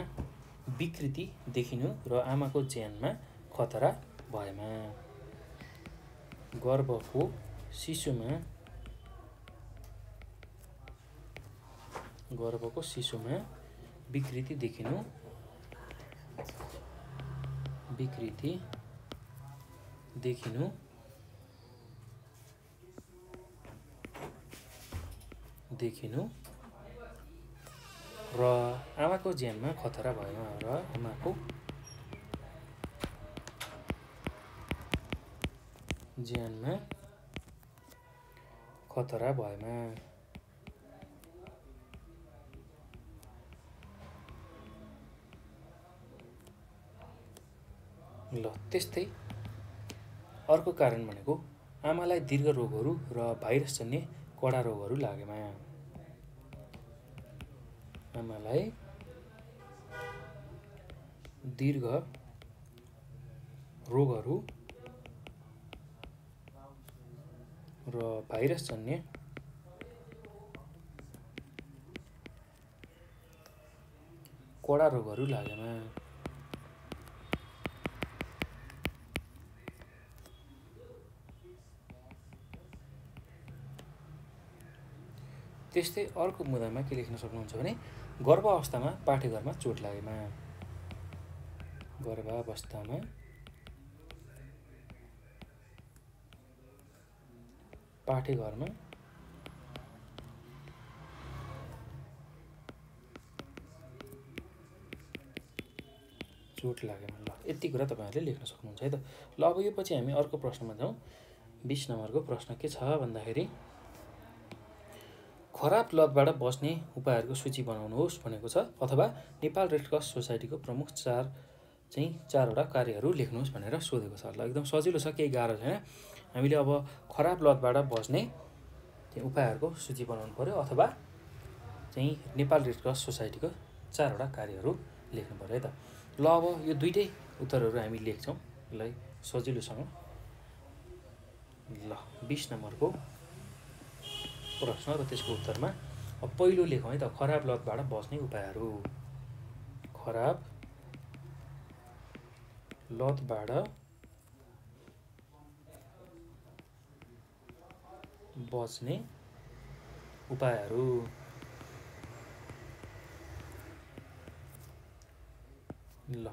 विकृति देखिनु र आमाको ज्यानमा खतरा भएमा। गर्भको शिशुमा विकृति देखिनु र आमाको ज्यानमा खतरा भएमा ल त्यस्तै अर्को कारण भनेको आमालाई दीर्घ रोगहरू र भाइरसजन्य कडा रोगहरू लागेमा। आमालाई दीर्घ रोगहरू र भाइरसजन्य कडा रोगहरू लागेमा। त्यस्तै अर्को मुद्दामा के लेख्न सक्नुहुन्छ भने गर्भावस्थामा पाठेघरमा चोट लागेमा। गर्भावस्थामा पाठेघरमा चोट लागेमा। ल यति कुरा तपाईहरुले लेख्न सक्नुहुन्छ है त। ल अब यो पछि हामी अर्को प्रश्नमा जाउँ। 20 नम्बरको प्रश्न के छ भन्दाखेरि खराब लतबाट बस्ने उपायहरूको सूची बनाउनुहोस् भनेको छ, अथवा नेपाल रेड क्रस सोसाइटीको प्रमुख चारवटा कार्यहरू लेख्नुहोस् भनेर सोधेको छ। ल एकदम सजिलो छ, केही गाह्रो छैन। हामीले अब खराब लतबाट बस्ने उपायहरूको सूची बनाउनु पर्यो, अथवा नेपाल रेड क्रस सोसाइटीको 4वटा कार्यहरू लेख्नु पर्यो है त। ल अब यो दुईटै उत्तरहरू हामी लेख्छौँ यसलाई सजिलोसँग। ल 20 नम्बरको प्रश्न र त्यसको उत्तरमा अब पहिलो लेखौँ है त, खराब लतबाट बस्ने उपायहरू। खराब लतबाट बस्ने उपायहरू। ल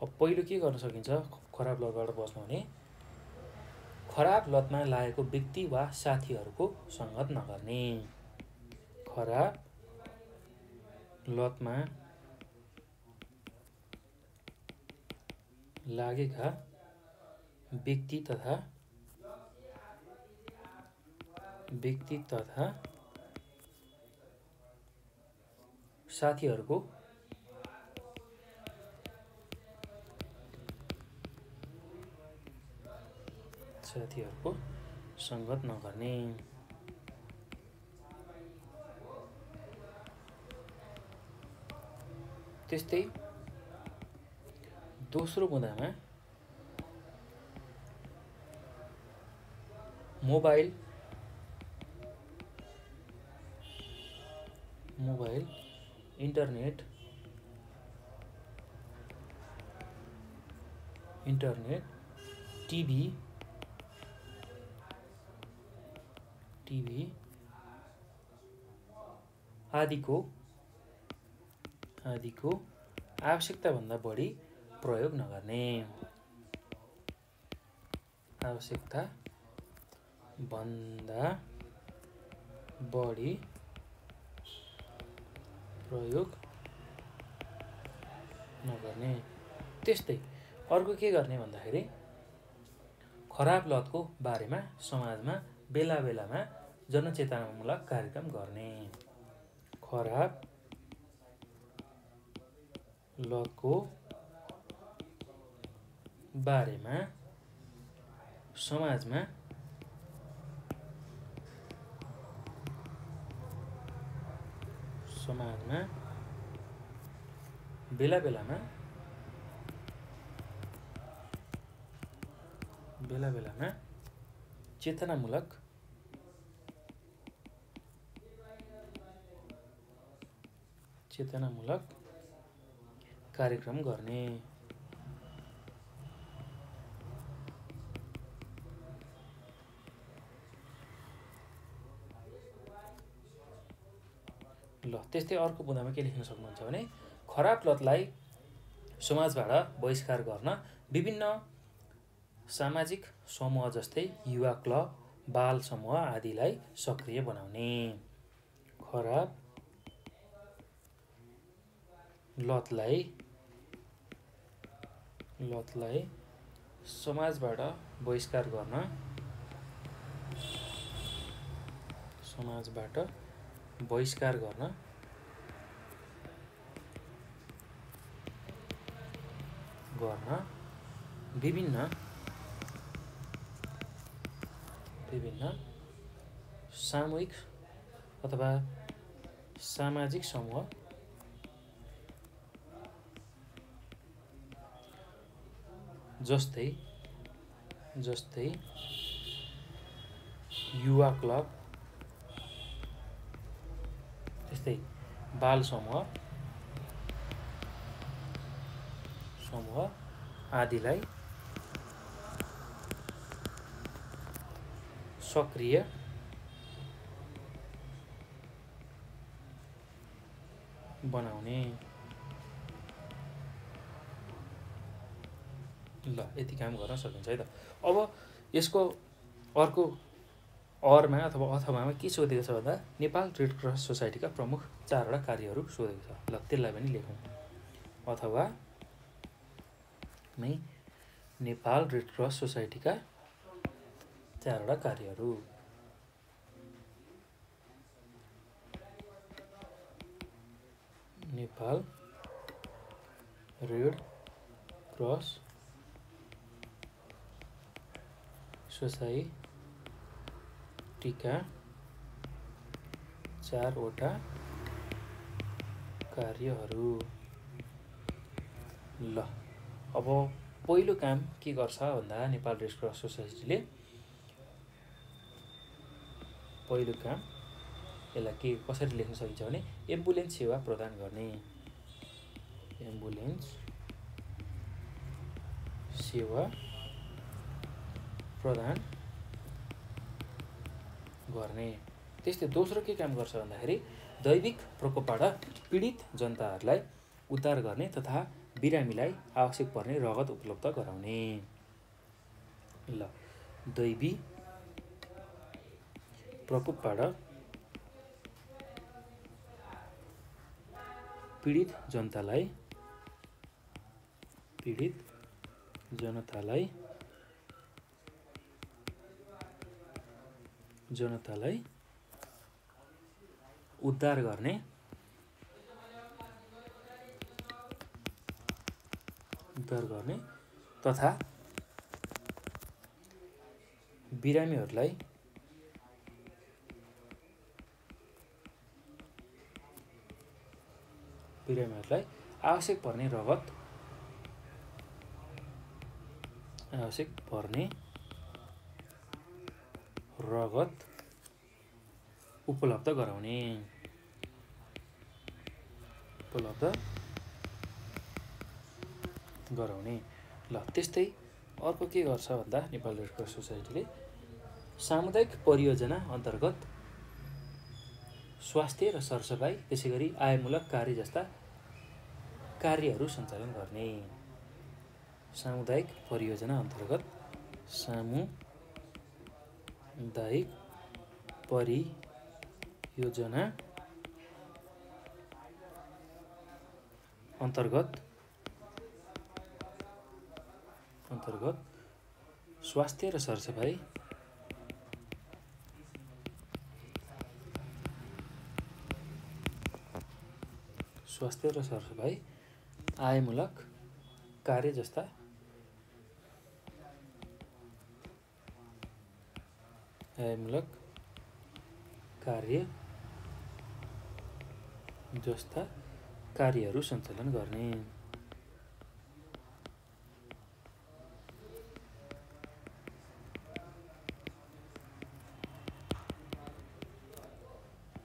अब पहिलो के गर्न सकिन्छ खराब लतबाट बस्नु भने, खराब लतमा लागेको व्यक्ति वा साथीहरूको सङ्गत नगर्ने। खराब लतमा लागेका व्यक्ति तथा साथीहरूको सङ्गत नगर्ने। त्यस्तै दोस्रो बुँदामा मोबाइल इन्टरनेट टिभी आदिको आवश्यकताभन्दा बढी प्रयोग नगर्ने। आवश्यकताभन्दा बढी प्रयोग नगर्ने। त्यस्तै अर्को के गर्ने भन्दाखेरि, खराब लतको बारेमा समाजमा बेला बेलामा जनचेतनामूलक कार्यक्रम गर्ने। खराब लतको बारेमा समाजमा बेला बेलामा चेतनामूलक कार्यक्रम गर्ने। ल त्यस्तै अर्को बुँदामा के लेख्न सक्नुहुन्छ भने, खराब लतलाई समाजबाट बहिष्कार गर्न विभिन्न सामाजिक समूह जस्तै युवा क्लब, बाल समूह आदिलाई सक्रिय बनाउने। खराब लतलाई समाजबाट बहिष्कार गर्न विभिन्न सामूहिक अथवा सामाजिक समूह जस्तै युवा क्लब, त्यस्तै बाल समूह आदिलाई सक्रिय बनाउने। ल यति काम गर्न सकिन्छ है त। अब यसको अर्को अरमा अथवामा के सोधेको छ भन्दा, नेपाल रेड क्रस सोसाइटीका प्रमुख 4वटा कार्यहरू सोधेको छ। ल त्यसलाई पनि लेखौँ। अथवा नेपाल रेड क्रस सोसाइटीका 4वटा कार्यहरू। नेपाल रेड क्रस सोसाइटीका 4 वटा कार्यहरू। ल अब पहिलो काम के गर्छ भन्दा नेपाल रेड क्रस सोसाइटीले पहिलो काम यसलाई के कसरी लेख्न सकिन्छ भने एम्बुलेन्स सेवा प्रदान गर्ने। एम्बुलेन्स सेवा प्रदान गर्ने। त्यस्तै दोस्रो के काम गर्छ भन्दाखेरि दैविक प्रकोपबाट पीडित जनताहरूलाई उद्धार गर्ने तथा बिरामीलाई आवश्यक पर्ने रगत उपलब्ध गराउने। ल दैवी प्रकोपबाट पीडित जनतालाई उद्धार गर्ने तथा बिरामीहरूलाई आवश्यक पर्ने रगत उपलब्ध गराउने। ल त्यस्तै अर्को के गर्छ भन्दा नेपाल रेड क्रस सोसाइटीले सामुदायिक परियोजना अन्तर्गत स्वास्थ्य र सरसफाइ त्यसैगरी आयमूलक कार्य जस्ता कार्यहरू सञ्चालन गर्ने। सामुदायिक परियोजना अन्तर्गत स्वास्थ्य र सरसफाइ आयमूलक कार्य जस्ता कार्यहरू सञ्चालन गर्ने।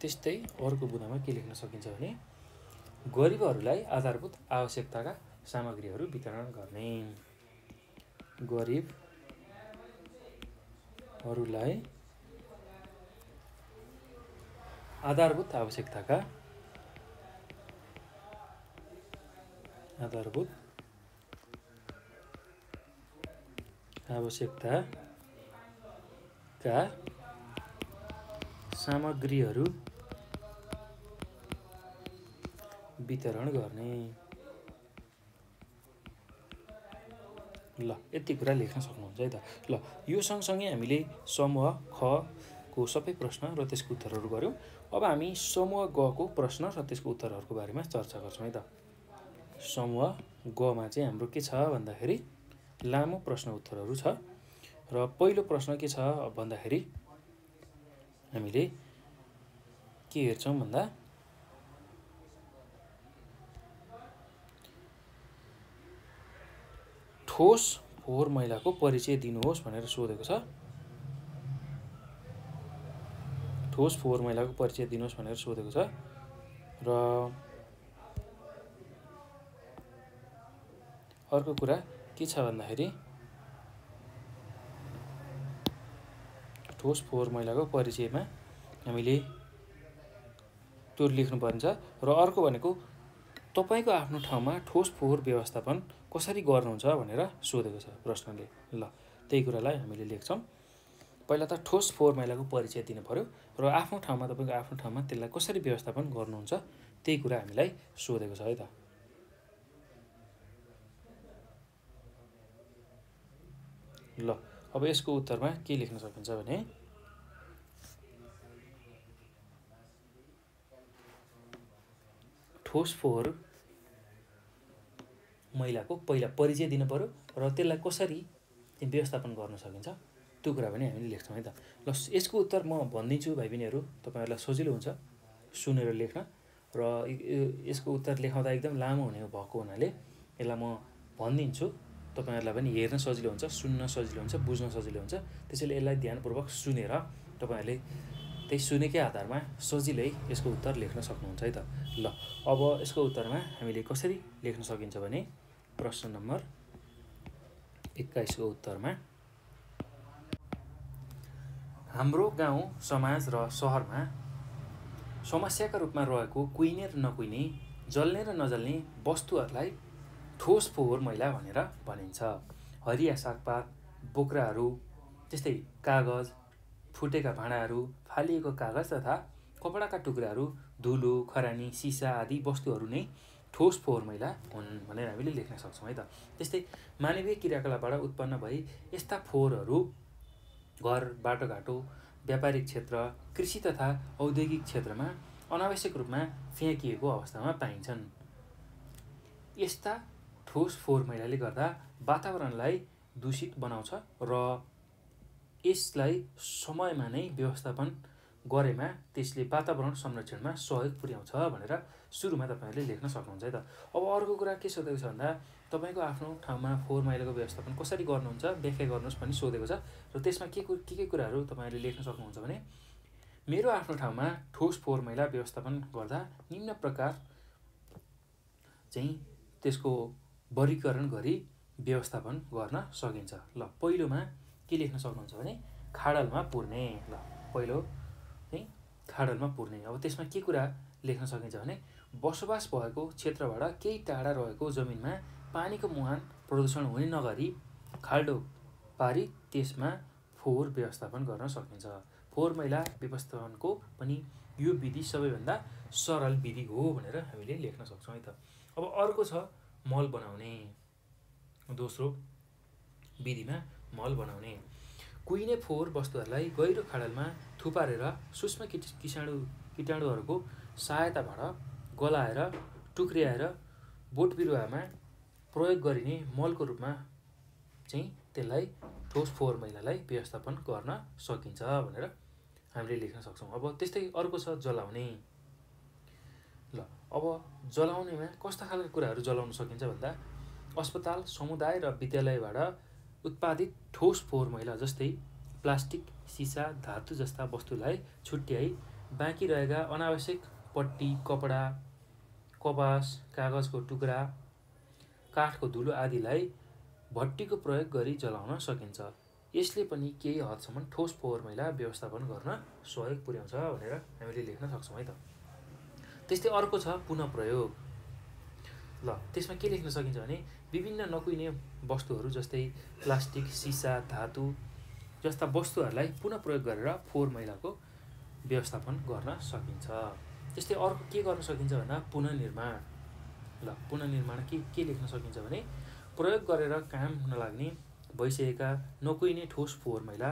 त्यस्तै अर्को बुँदामा के लेख्न सकिन्छ भने गरिबहरूलाई आधारभूत आवश्यकताका सामग्रीहरू वितरण गर्ने। गरिबहरूलाई आधारभूत आवश्यकताका सामग्रीहरू वितरण गर्ने। ल यति कुरा लेख्न सक्नुहुन्छ है त। ल यो सँगसँगै हामीले समूह ख को सबै प्रश्न र त्यसको उत्तरहरू गऱ्यौँ। अब हामी समूह ग को प्रश्न र त्यसको उत्तरहरूको बारेमा चर्चा गर्छौँ है त। समूह ग मा चाहिँ हाम्रो के छ भन्दाखेरि लामो प्रश्न उत्तरहरू छ र पहिलो प्रश्न के छ भन्दाखेरि हामीले के हेर्छौँ भन्दा ठोस फोहोर मैलाको परिचय दिनुहोस् भनेर सोधेको छ। ठोस फोहोर मैलाको परिचय दिनुहोस् भनेर सोधेको छ र अर्को कुरा के छ भन्दाखेरि ठोस फोहोर मैलाको परिचयमा हामीले त्यो लेख्नुपर्ने छ र अर्को भनेको तपाईको आफ्नो ठाउँमा ठोस फोहोर व्यवस्थापन कसरी गर्नुहुन्छ भनेर सोधेको छ प्रश्नले। ल त्यही कुरालाई हामीले लेख्छौँ। पहिला त ठोस फोहोर मैलाको परिचय दिनु पर्यो र आफ्नो ठाउँमा तपाईको आफ्नो ठाउँमा त्यसलाई कसरी व्यवस्थापन गर्नुहुन्छ त्यही कुरा हामीलाई सोधेको छ है त। ल अब यसको उत्तरमा के लेख्न सकिन्छ भने ठोस फोहोर मैलाको पहिला परिचय दिनु पर्यो र त्यसलाई कसरी व्यवस्थापन गर्न सकिन्छ त्यो कुरा पनि हामीले लेख्छौँ है त। ल यसको उत्तर म भनिदिन्छु भाइ बहिनीहरू, तपाईँहरूलाई सजिलो हुन्छ सुनेर लेख्न र यसको उत्तर लेखाउँदा एकदम लामो हुने भएको हुनाले यसलाई म भनिदिन्छु, तपाईँहरूलाई पनि हेर्न सजिलो हुन्छ, सुन्न सजिलो हुन्छ, बुझ्न सजिलो हुन्छ। त्यसैले यसलाई ध्यानपूर्वक सुनेर तपाईँहरूले त्यही सुनेकै आधारमा सजिलै यसको उत्तर लेख्न सक्नुहुन्छ है त। ल अब यसको उत्तरमा हामीले कसरी लेख्न सकिन्छ भने प्रश्न नम्बर 21 को उत्तरमा हाम्रो गाउँ समाज र सहरमा समस्याका रूपमा रहेको कुहिने र नकुहिने, जल्ने र नजल्ने वस्तुहरूलाई ठोस फोहोर मैला भनेर भनिन्छ। हरिया सागपात, बोक्राहरू, त्यस्तै कागज, फुटेका भाँडाहरू, फालिएको कागज तथा कपडाका टुक्राहरू, धुलो, खरानी, सिसा आदि वस्तुहरू नै ठोस फोहोर मैला हुन् भनेर हामीले लेख्न सक्छौँ है त। त्यस्तै मानवीय क्रियाकलापबाट उत्पन्न भई यस्ता फोहोरहरू घर, बाटोघाटो, व्यापारिक क्षेत्र, कृषि तथा औद्योगिक क्षेत्रमा अनावश्यक रूपमा फ्याँकिएको अवस्थामा पाइन्छन्। यस्ता ठोस फोहोर मैलाले गर्दा वातावरणलाई दूषित बनाउँछ र यसलाई समयमा नै व्यवस्थापन गरेमा त्यसले वातावरण संरक्षणमा सहयोग पुर्याउँछ भनेर सुरुमा तपाईँहरूले लेख्न सक्नुहुन्छ है त। अब अर्को कुरा के सोधेको छ भन्दा तपाईँको आफ्नो ठाउँमा फोहोर मैलाको व्यवस्थापन कसरी गर्नुहुन्छ व्याख्या गर्नुहोस् भनी सोधेको छ र त्यसमा के कुराहरू तपाईँहरूले लेख्न सक्नुहुन्छ भने मेरो आफ्नो ठाउँमा ठोस फोहोर मैला व्यवस्थापन गर्दा निम्न प्रकार चाहिँ त्यसको वर्गीकरण गरी व्यवस्थापन गर्न सकिन्छ। ल पहिलोमा के लेख्न सक्नुहुन्छ भने खाडलमा पुर्ने। ल पहिलो चाहिँ खाडलमा पुर्ने। अब त्यसमा के कुरा लेख्न सकिन्छ भने बसोबास भएको क्षेत्रबाट केही टाढा रहेको जमिनमा पानीको मुहान प्रदूषण हुने नगरी खाल्डो पारी त्यसमा फोहोर व्यवस्थापन गर्न सकिन्छ। फोहोर मैला व्यवस्थापनको पनि यो विधि सबैभन्दा सरल विधि हो भनेर हामीले लेख्न सक्छौँ है त। अब अर्को छ मल बनाउने। दोस्रो विधिमा मल बनाउने। कुहिने फोहोर वस्तुहरूलाई गहिरो खाडलमा थुपारेर सूक्ष्म कीटाणुहरूको सहायताबाट गलाएर टुक्र्याएर बोट बिरुवामा प्रयोग गरिने मलको रूपमा चाहिँ त्यसलाई ठोस फोहोर मैलालाई व्यवस्थापन गर्न सकिन्छ भनेर हामीले लेख्न सक्छौँ। अब त्यस्तै अर्को छ जलाउने। ल अब जलाउनेमा कस्ता खालका कुराहरू जलाउन सकिन्छ भन्दा अस्पताल, समुदाय र विद्यालयबाट उत्पादित ठोस फोहोर मैला जस्तै प्लास्टिक, सिसा, धातु जस्ता वस्तुलाई छुट्याई बाँकी रहेका अनावश्यक पट्टी, कपडा, कपास, कागजको टुक्रा, काठको धुलो आदिलाई भट्टीको प्रयोग गरी जलाउन सकिन्छ। यसले पनि केही हदसम्म ठोस फोहोर मैला व्यवस्थापन गर्न सहयोग पुर्याउँछ भनेर हामीले लेख्न सक्छौँ है त। त्यस्तै अर्को छ पुनः प्रयोग। ल त्यसमा के लेख्न सकिन्छ भने विभिन्न नकुहिने वस्तुहरू जस्तै प्लास्टिक, सिसा, धातु जस्ता वस्तुहरूलाई पुनः प्रयोग गरेर फोहोर मैलाको व्यवस्थापन गर्न सकिन्छ। त्यस्तै अर्को के गर्न सकिन्छ भन्दा पुनर्निर्माण। ल पुनर्निर्माण के लेख्न सकिन्छ भने प्रयोग गरेर काम नलाग्ने भइसकेका नकुहिने ठोस फोहोर मैला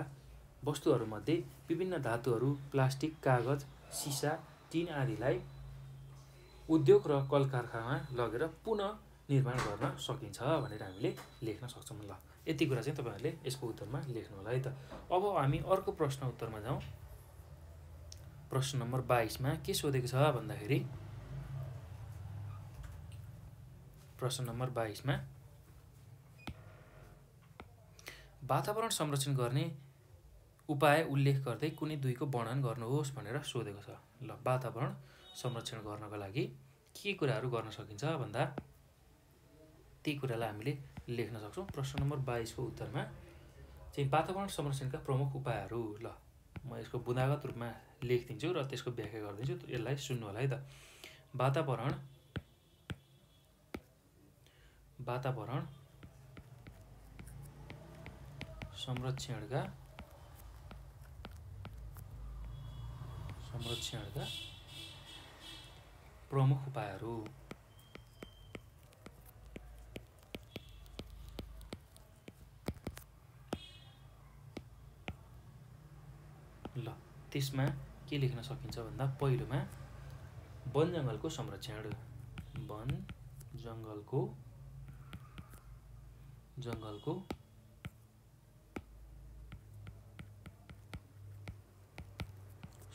वस्तुहरूमध्ये विभिन्न धातुहरू, प्लास्टिक, कागज, सिसा, टिन आदिलाई उद्योग र कल कारखानामा लगेर पुनः निर्माण गर्न सकिन्छ भनेर हामीले लेख्न सक्छौँ। ल यति कुरा चाहिँ तपाईँहरूले यसको उत्तरमा लेख्नु होला है त। अब हामी अर्को प्रश्न उत्तरमा जाउँ। प्रश्न नम्बर 22मा के सोधेको छ भन्दाखेरि प्रश्न नम्बर 22मा वातावरण संरक्षण गर्ने उपाय उल्लेख गर्दै कुनै दुईको वर्णन गर्नुहोस् भनेर सोधेको छ। ल वातावरण संरक्षण गर्नको लागि के कुराहरू गर्न सकिन्छ भन्दा त्यही कुरालाई हामीले लेख्न सक्छौँ। प्रश्न नम्बर 22 को उत्तरमा चाहिँ वातावरण संरक्षणका प्रमुख उपायहरू। ल म यसको बुँदागत रूपमा लेखिदिन्छु र त्यसको व्याख्या गरिदिन्छु, यसलाई सुन्नु होला है त। वातावरण संरक्षणका प्रमुख उपायहरू। ल त्यसमा के लेख्न सकिन्छ भन्दा पहिलोमा वन जङ्गलको संरक्षण। वन जङ्गलको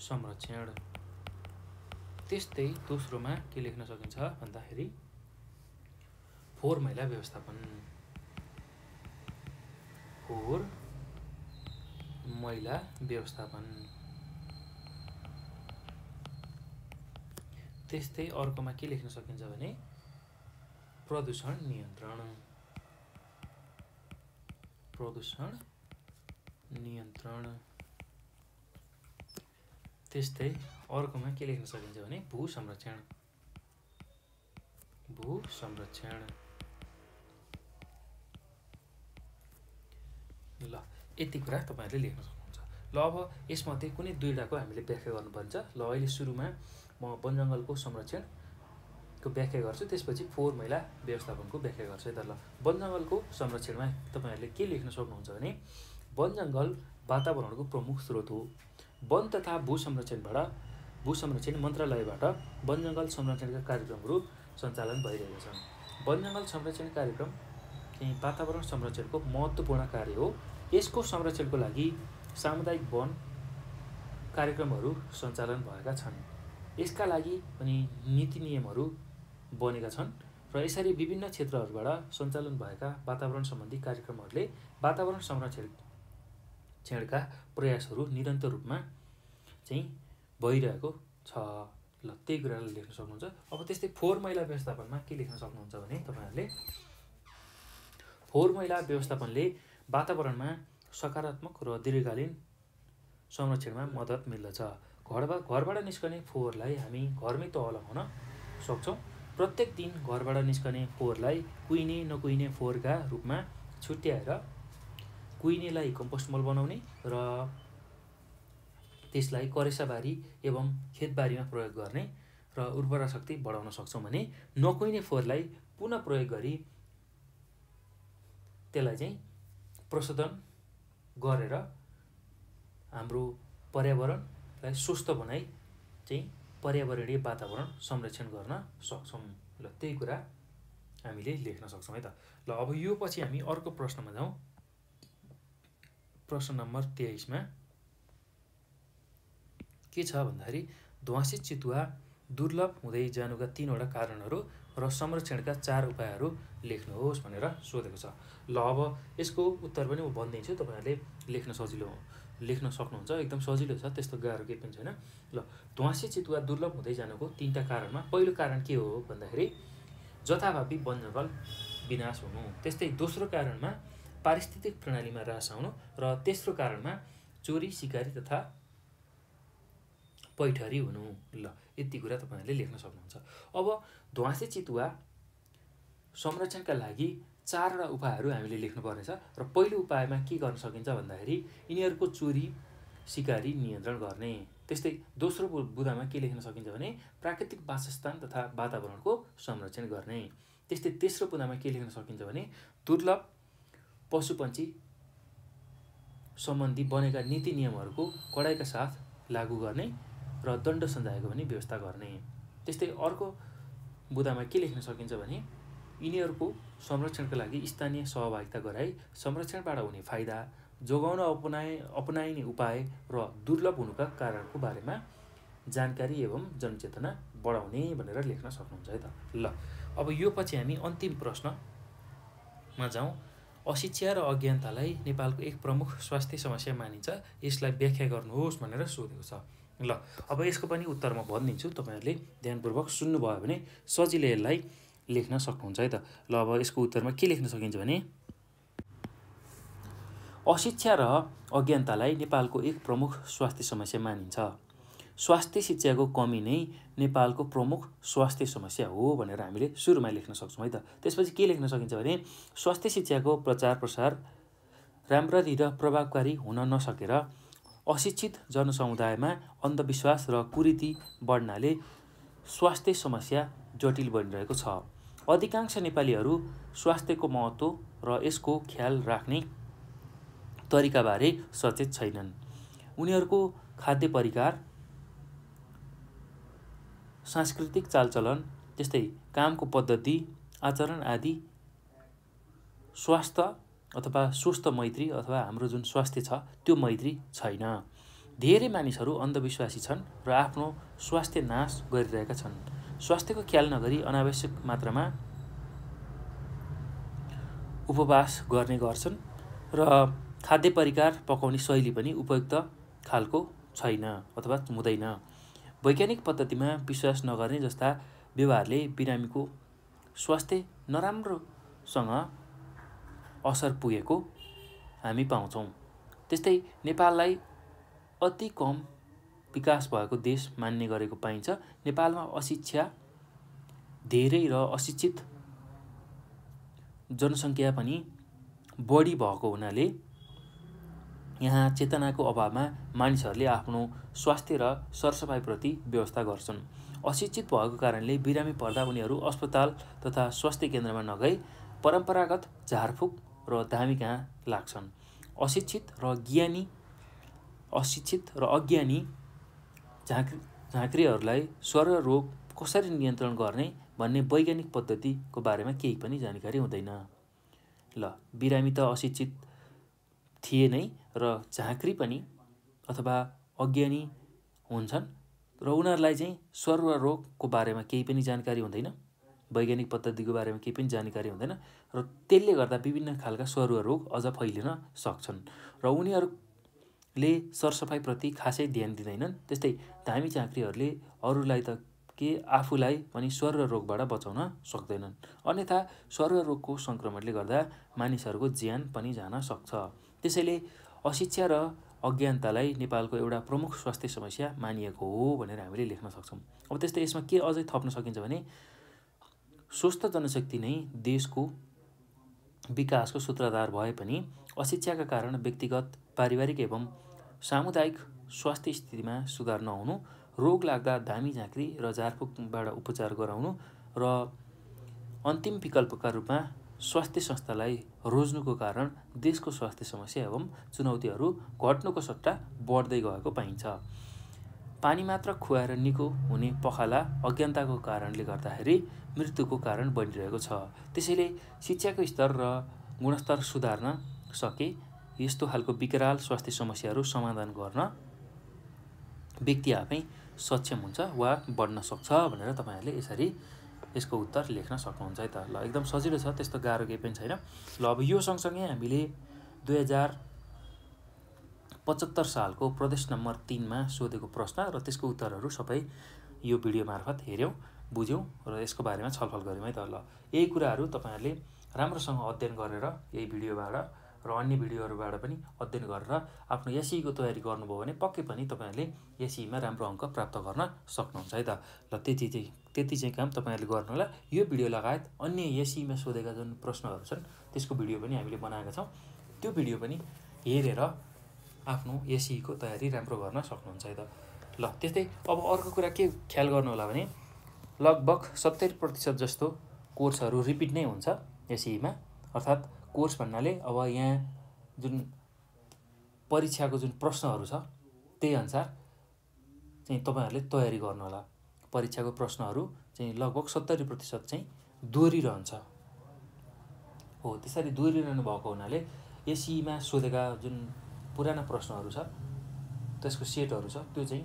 संरक्षण। त्यस्तै दोस्रोमा के लेख्न सकिन्छ भन्दाखेरि फोहोर मैला व्यवस्थापन। फोहोर मैला व्यवस्थापन। त्यस्तै अर्कोमा के लेख्न सकिन्छ भने प्रदूषण नियन्त्रण। त्यस्तै अर्कोमा के लेख्न सकिन्छ भने भू संरक्षण। ल यति कुरा तपाईहरुले लेख्न सक्नुहुन्छ। ल अब यसमध्ये कुनै दुईटाको हामीले व्याख्या गर्नुपर्छ। ल अहिले सुरुमा म वन जङ्गलको संरक्षणको व्याख्या गर्छु, त्यसपछि फोहोर मैला व्यवस्थापनको व्याख्या गर्छु है त। ल वन जङ्गलको संरक्षणमा तपाईहरुले के लेख्न सक्नुहुन्छ भने वन जङ्गल वातावरणको प्रमुख स्रोत हो। वन तथा भू संरक्षण मन्त्रालयबाट वन जङ्गल संरक्षणका कार्यक्रमहरू सञ्चालन भइरहेका छन्। वन जङ्गल संरक्षण कार्यक्रम चाहिँ वातावरण संरक्षणको महत्त्वपूर्ण कार्य हो। यसको संरक्षणको लागि सामुदायिक वन कार्यक्रमहरू सञ्चालन भएका छन्। यसका लागि पनि नीति नियमहरू बनेका छन् र यसरी विभिन्न क्षेत्रहरूबाट सञ्चालन भएका वातावरण सम्बन्धी कार्यक्रमहरूले वातावरण संरक्षणका प्रयासहरू निरन्तर रूपमा चाहिँ भइरहेको छ। ल त्यही कुरालाई लेख्न सक्नुहुन्छ। अब त्यस्तै फोहोर मैला व्यवस्थापनमा के लेख्न सक्नुहुन्छ भने तपाईहरुले फोहोर मैला व्यवस्थापनले वातावरणमा सकारात्मक र दीर्घकालीन संरक्षणमा मद्दत मिल्दछ। घरबाट निस्कने फोहोरलाई हामी घरमै तह लगाउन सक्छौँ। प्रत्येक दिन घरबाट निस्कने फोहोरलाई कुहिने नकुहिने फोहोरका रूपमा छुट्याएर कुहिनेलाई कम्पोस्ट मल बनाउने र त्यसलाई करेसाबारी एवं खेतबारीमा प्रयोग गर्ने र उर्वरा शक्ति बढाउन सक्छौँ भने नकुहिने फोहोरलाई पुनः प्रयोग गरी त्यसलाई चाहिँ प्रशोधन गरेर हाम्रो पर्यावरणलाई स्वस्थ बनाई चाहिँ पर्यावरणीय वातावरण संरक्षण गर्न सक्छौँ। ल त्यही कुरा हामीले लेख्न सक्छौँ है त। ल अब यो पछि हामी अर्को प्रश्नमा जाउँ। प्रश्न नम्बर 23 मा के छ भन्दाखेरि ध्वाँसे चितुवा दुर्लभ हुँदै जानुका 3 वटा कारणहरू र संरक्षणका 4 उपायहरू लेख्नुहोस् भनेर सोधेको छ। ल अब यसको उत्तर पनि म भनिदिन्छु, तपाईहरुले लेख्न सक्नुहुन्छ। एकदम सजिलो छ, त्यस्तो गाह्रो केही पनि छैन। ल ध्वाँसे चितुवा दुर्लभ हुँदै जानुको 3टा कारणमा पहिलो कारण के हो भन्दाखेरि जथाभावी वन जङ्गल विनाश हुनु। त्यस्तै दोस्रो कारणमा पारिस्थितिक प्रणालीमा ह्रास आउनु र तेस्रो कारणमा चोरी सिकारी तथा पैठरी हुनु। ल यति कुरा तपाईहरुले लेख्न सक्नुहुन्छ। अब ध्वाँसे चितुवा संरक्षणका लागि 4 वटा उपायहरू हामीले लेख्नु पर्नेछ र पहिलो उपायमा के गर्न सकिन्छ भन्दाखेरि यिनीहरूको चोरी सिकारी नियन्त्रण गर्ने। त्यस्तै दोस्रो बुदामा के लेख्न सकिन्छ भने प्राकृतिक वासस्थान तथा वातावरणको संरक्षण गर्ने। त्यस्तै तेस्रो बुदामा के लेख्न सकिन्छ भने दुर्लभ पशुपन्छी सम्बन्धी बनेका नीति नियमहरूको कडाइका साथ लागू गर्ने र दण्ड सजायको पनि व्यवस्था गर्ने। त्यस्तै अर्को बुदामा के लेख्न सकिन्छ भने यिनीहरूको संरक्षणका लागि स्थानीय सहभागिता गराई संरक्षणबाट हुने फाइदा, जोगाउन अपनाइने उपाय र दुर्लभ हुनुका कारणको बारेमा जानकारी एवं जनचेतना बढाउने भनेर लेख्न सक्नुहुन्छ है त। ल अब यो पछि हामी अन्तिम प्रश्नमा जाउँ। अशिक्षा र अज्ञानतालाई नेपालको एक प्रमुख स्वास्थ्य समस्या मानिन्छ, यसलाई व्याख्या गर्नुहोस् भनेर सोधेको छ। ल अब यसको पनि उत्तर म भनिदिन्छु, तपाईहरुले ध्यानपूर्वक सुन्नुभयो भने सजिलै यसलाई लेख्न सक्नुहुन्छ है त। ल अब यसको उत्तरमा के लेख्न सकिन्छ भने अशिक्षा र अज्ञानतालाई नेपालको एक प्रमुख स्वास्थ्य समस्या मानिन्छ। स्वास्थ्य शिक्षाको कमी नै नेपालको प्रमुख स्वास्थ्य समस्या हो भनेर हामीले सुरुमा लेख्न सक्छौँ है त। त्यसपछि के लेख्न सकिन्छ भने स्वास्थ्य शिक्षाको प्रचार प्रसार राम्ररी र प्रभावकारी हुन नसकेर अशिक्षित जनसमुदायमा अन्धविश्वास र कुरीति बढ्नाले स्वास्थ्य समस्या जटिल बनिरहेको छ। अधिकांश नेपालीहरू स्वास्थ्यको महत्त्व र यसको ख्याल राख्ने तरिकाबारे सचेत छैनन्। उनीहरूको खाद्य परिकार, सांस्कृतिक चालचलन त्यस्तै कामको पद्धति, आचरण आदि स्वास्थ्य अथवा स्वस्थ मैत्री अथवा हाम्रो जुन स्वास्थ्य छ त्यो मैत्री छैन। धेरै मानिसहरू अन्धविश्वासी छन् र आफ्नो स्वास्थ्य नाश गरिरहेका छन्। स्वास्थ्यको ख्याल नगरी अनावश्यक मात्रामा उपवास गर्ने गर्छन् र खाद्य परिकार पकाउने शैली पनि उपयुक्त खालको छैन अथवा हुँदैन। वैज्ञानिक पद्धतिमा विश्वास नगर्ने जस्ता व्यवहारले बिरामीको स्वास्थ्य नराम्रोसँग असर पुगेको हामी पाउँछौँ। त्यस्तै नेपाललाई अति कम विकास भएको देश मान्ने गरेको पाइन्छ। नेपालमा अशिक्षा धेरै र अशिक्षित जनसङ्ख्या पनि बढी भएको हुनाले यहाँ चेतनाको अभावमा मानिसहरूले आफ्नो स्वास्थ्य र सरसफाइप्रति व्यवस्था गर्छन्। अशिक्षित भएको कारणले बिरामी पर्दा उनीहरू अस्पताल तथा स्वास्थ्य केन्द्रमा नगई परम्परागत झारफुक र धामी कहाँ लाग्छन्। अशिक्षित र अज्ञानी झाँक्रीहरूलाई स्वर रोग कसरी नियन्त्रण गर्ने भन्ने वैज्ञानिक पद्धतिको बारेमा केही पनि जानकारी हुँदैन। ल, बिरामी त अशिक्षित थिए नै र झाँक्री पनि अथवा अज्ञानी हुन्छन् र उनीहरूलाई चाहिँ स्वर रोगको बारेमा केही पनि जानकारी हुँदैन, वैज्ञानिक पद्धतिको बारेमा केही पनि जानकारी हुँदैन र त्यसले गर्दा विभिन्न खालका सरुवा रोग अझ फैलिन सक्छन् र उनीहरूले सरसफाइप्रति खासै ध्यान दिँदैनन्। त्यस्तै धामी झाँक्रीहरूले अरूलाई त के आफूलाई पनि स्वर रोगबाट बचाउन सक्दैनन्। अन्यथा स्वर रोगको सङ्क्रमणले गर्दा मानिसहरूको ज्यान पनि जान सक्छ। त्यसैले अशिक्षा र अज्ञानतालाई नेपालको एउटा प्रमुख स्वास्थ्य समस्या मानिएको हो भनेर हामीले लेख्न सक्छौँ। अब त्यस्तै यसमा के अझै थप्न सकिन्छ भने स्वस्थ जनशक्ति नै देशको विकासको सूत्रधार भए पनि अशिक्षाका कारण व्यक्तिगत, पारिवारिक एवं सामुदायिक स्वास्थ्य स्थितिमा सुधार नहुनु, रोग लाग्दा धामी झाँक्री र झारफुकबाट उपचार गराउनु र अन्तिम विकल्पका रूपमा स्वास्थ्य संस्थालाई रोज्नुको कारण देशको स्वास्थ्य समस्या एवं चुनौतीहरू घट्नुको सट्टा बढ्दै गएको पाइन्छ। पानी मात्र खुवाएर निको हुने पखाला अज्ञानताको कारणले गर्दाखेरि मृत्युको कारण बनिरहेको छ। त्यसैले शिक्षाको स्तर र गुणस्तर सुधार्न सके यस्तो खालको विकराल स्वास्थ्य समस्याहरू समाधान गर्न व्यक्ति आफै सक्षम हुन्छ वा बढ्न सक्छ भनेर तपाईँहरूले यसरी यसको उत्तर लेख्न सक्नुहुन्छ है त। ल, एकदम सजिलो छ, त्यस्तो गाह्रो केही पनि छैन। ल, अब यो सँगसँगै हामीले 2075 सालको प्रदेश नम्बर 3मा सोधेको प्रश्न र त्यसको उत्तरहरू सबै यो भिडियो मार्फत हेऱ्यौँ, बुझ्यौँ र यसको बारेमा छलफल गऱ्यौँ है त। ल, यही कुराहरू तपाईँहरूले राम्रोसँग अध्ययन गरेर यही भिडियोबाट र अन्य भिडियोहरूबाट पनि अध्ययन गरेर आफ्नो एसईको तयारी गर्नुभयो भने पक्कै पनि तपाईँहरूले एसईमा राम्रो अङ्क प्राप्त गर्न सक्नुहुन्छ है त। ल, त्यति चाहिँ काम तपाईँहरूले गर्नु होला। यो भिडियो लगायत अन्य एसईमा सोधेका जुन प्रश्नहरू छन् त्यसको भिडियो पनि हामीले बनाएका छौँ, त्यो भिडियो पनि हेरेर आफ्नो एसईको तयारी राम्रो गर्न सक्नुहुन्छ है त। ल, त्यस्तै अब अर्को कुरा के ख्याल गर्नु होला भने लगभग 70% जस्तो कोर्सहरू रिपिट नै हुन्छ एसईमा। अर्थात् कोर्स भन्नाले अब यहाँ जुन परीक्षाको जुन प्रश्नहरू छ त्यही अनुसार चाहिँ तपाईँहरूले तयारी गर्नु होला। परीक्षाको प्रश्नहरू चाहिँ लगभग 70% चाहिँ दोहोरिरहन्छ हो। त्यसरी दोहोरिरहनु भएको हुनाले एसईमा सोधेका जुन पुराना प्रश्नहरू छ त्यसको सेटहरू छ त्यो चाहिँ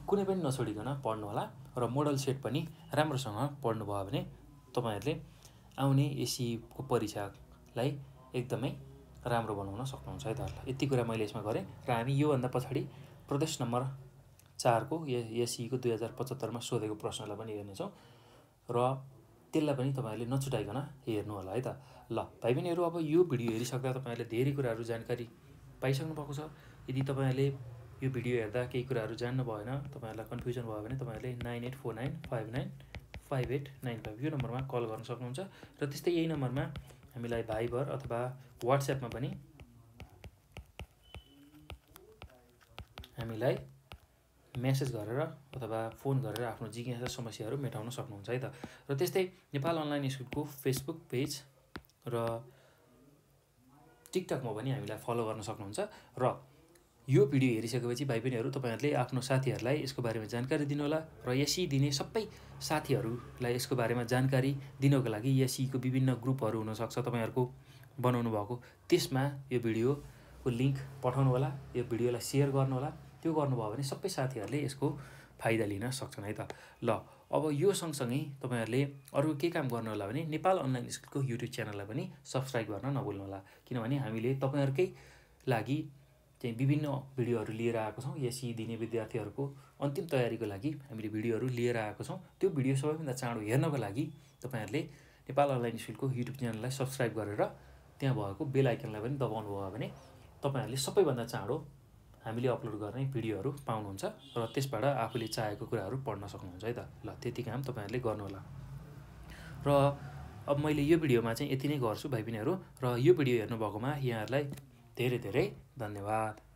कुनै पनि नछोडिकन पढ्नु होला र मोडल सेट पनि राम्रोसँग पढ्नुभयो भने तपाईँहरूले आउने एसईको परीक्षालाई एकदमै राम्रो बनाउन सक्नुहुन्छ है त। यति कुरा मैले यसमा गरेँ र हामी योभन्दा पछाडि प्रदेश नम्बर 4को एसईको 2075मा सोधेको प्रश्नलाई पनि हेर्नेछौँ र त्यसलाई पनि तपाईँहरूले नछुटाइकन हेर्नु होला है त। ल, भाइ बहिनीहरू, अब यो भिडियो हेरिसक्दा तपाईँहरूले धेरै कुराहरू जानकारी पाइसक्नु भएको छ। यदि तपाईँहरूले यो भिडियो हेर्दा केही कुराहरू जान्नु भएन, तपाईँहरूलाई कन्फ्युजन भयो भने तपाईँहरूले 9849595895 यो नम्बरमा कल गर्न सक्नुहुन्छ र त्यस्तै यही नम्बरमा हामीलाई भाइबर अथवा वाट्सएपमा पनि हामीलाई मेसेज गरेर अथवा फोन गरेर आफ्नो जिज्ञासा समस्याहरू मेटाउन सक्नुहुन्छ है त। र त्यस्तै नेपाल अनलाइन स्कुलको फेसबुक पेज र टिकटकमा पनि हामीलाई फलो गर्न सक्नुहुन्छ र यो भिडियो हेरिसकेपछि भाइ बहिनीहरू तपाईँहरूले आफ्नो साथीहरूलाई यसको बारेमा जानकारी दिनुहोला र एसई दिने सबै साथीहरूलाई यसको बारेमा जानकारी दिनको लागि एसईको विभिन्न ग्रुपहरू हुनसक्छ तपाईँहरूको बनाउनु भएको, त्यसमा यो भिडियोको लिङ्क पठाउनु होला, यो भिडियोलाई सेयर गर्नुहोला। त्यो गर्नुभयो भने सबै साथीहरूले यसको फाइदा लिन सक्छन् है त। ल अब यो सँगसँगै तपाईँहरूले अरू के काम गर्नु होला भने नेपाल अनलाइन स्कुलको युट्युब च्यानललाई पनि सब्सक्राइब गर्न नभुल्नुहोला, किनभने हामीले तपाईँहरूकै लागि चाहिँ विभिन्न भिडियोहरू लिएर आएको छौँ। एसई दिने विद्यार्थीहरूको अन्तिम तयारीको लागि हामीले भिडियोहरू लिएर आएको छौँ। त्यो भिडियो सबैभन्दा चाँडो हेर्नको लागि तपाईँहरूले नेपाल अनलाइन स्कुलको युट्युब च्यानललाई सब्सक्राइब गरेर त्यहाँ भएको बेल आइकनलाई पनि दबाउनु भयो भने तपाईँहरूले सबैभन्दा चाँडो हामीले अपलोड गर्ने भिडियोहरू पाउनुहुन्छ र त्यसबाट आफूले चाहेको कुराहरू पढ्न सक्नुहुन्छ है त। ल त्यति काम तपाईँहरूले गर्नुहोला। र अब मैले यो भिडियोमा चाहिँ यति नै गर्छु भाइ बहिनीहरू, र यो भिडियो हेर्नुभएकोमा यहाँहरूलाई धेरै धेरै धन्यवाद।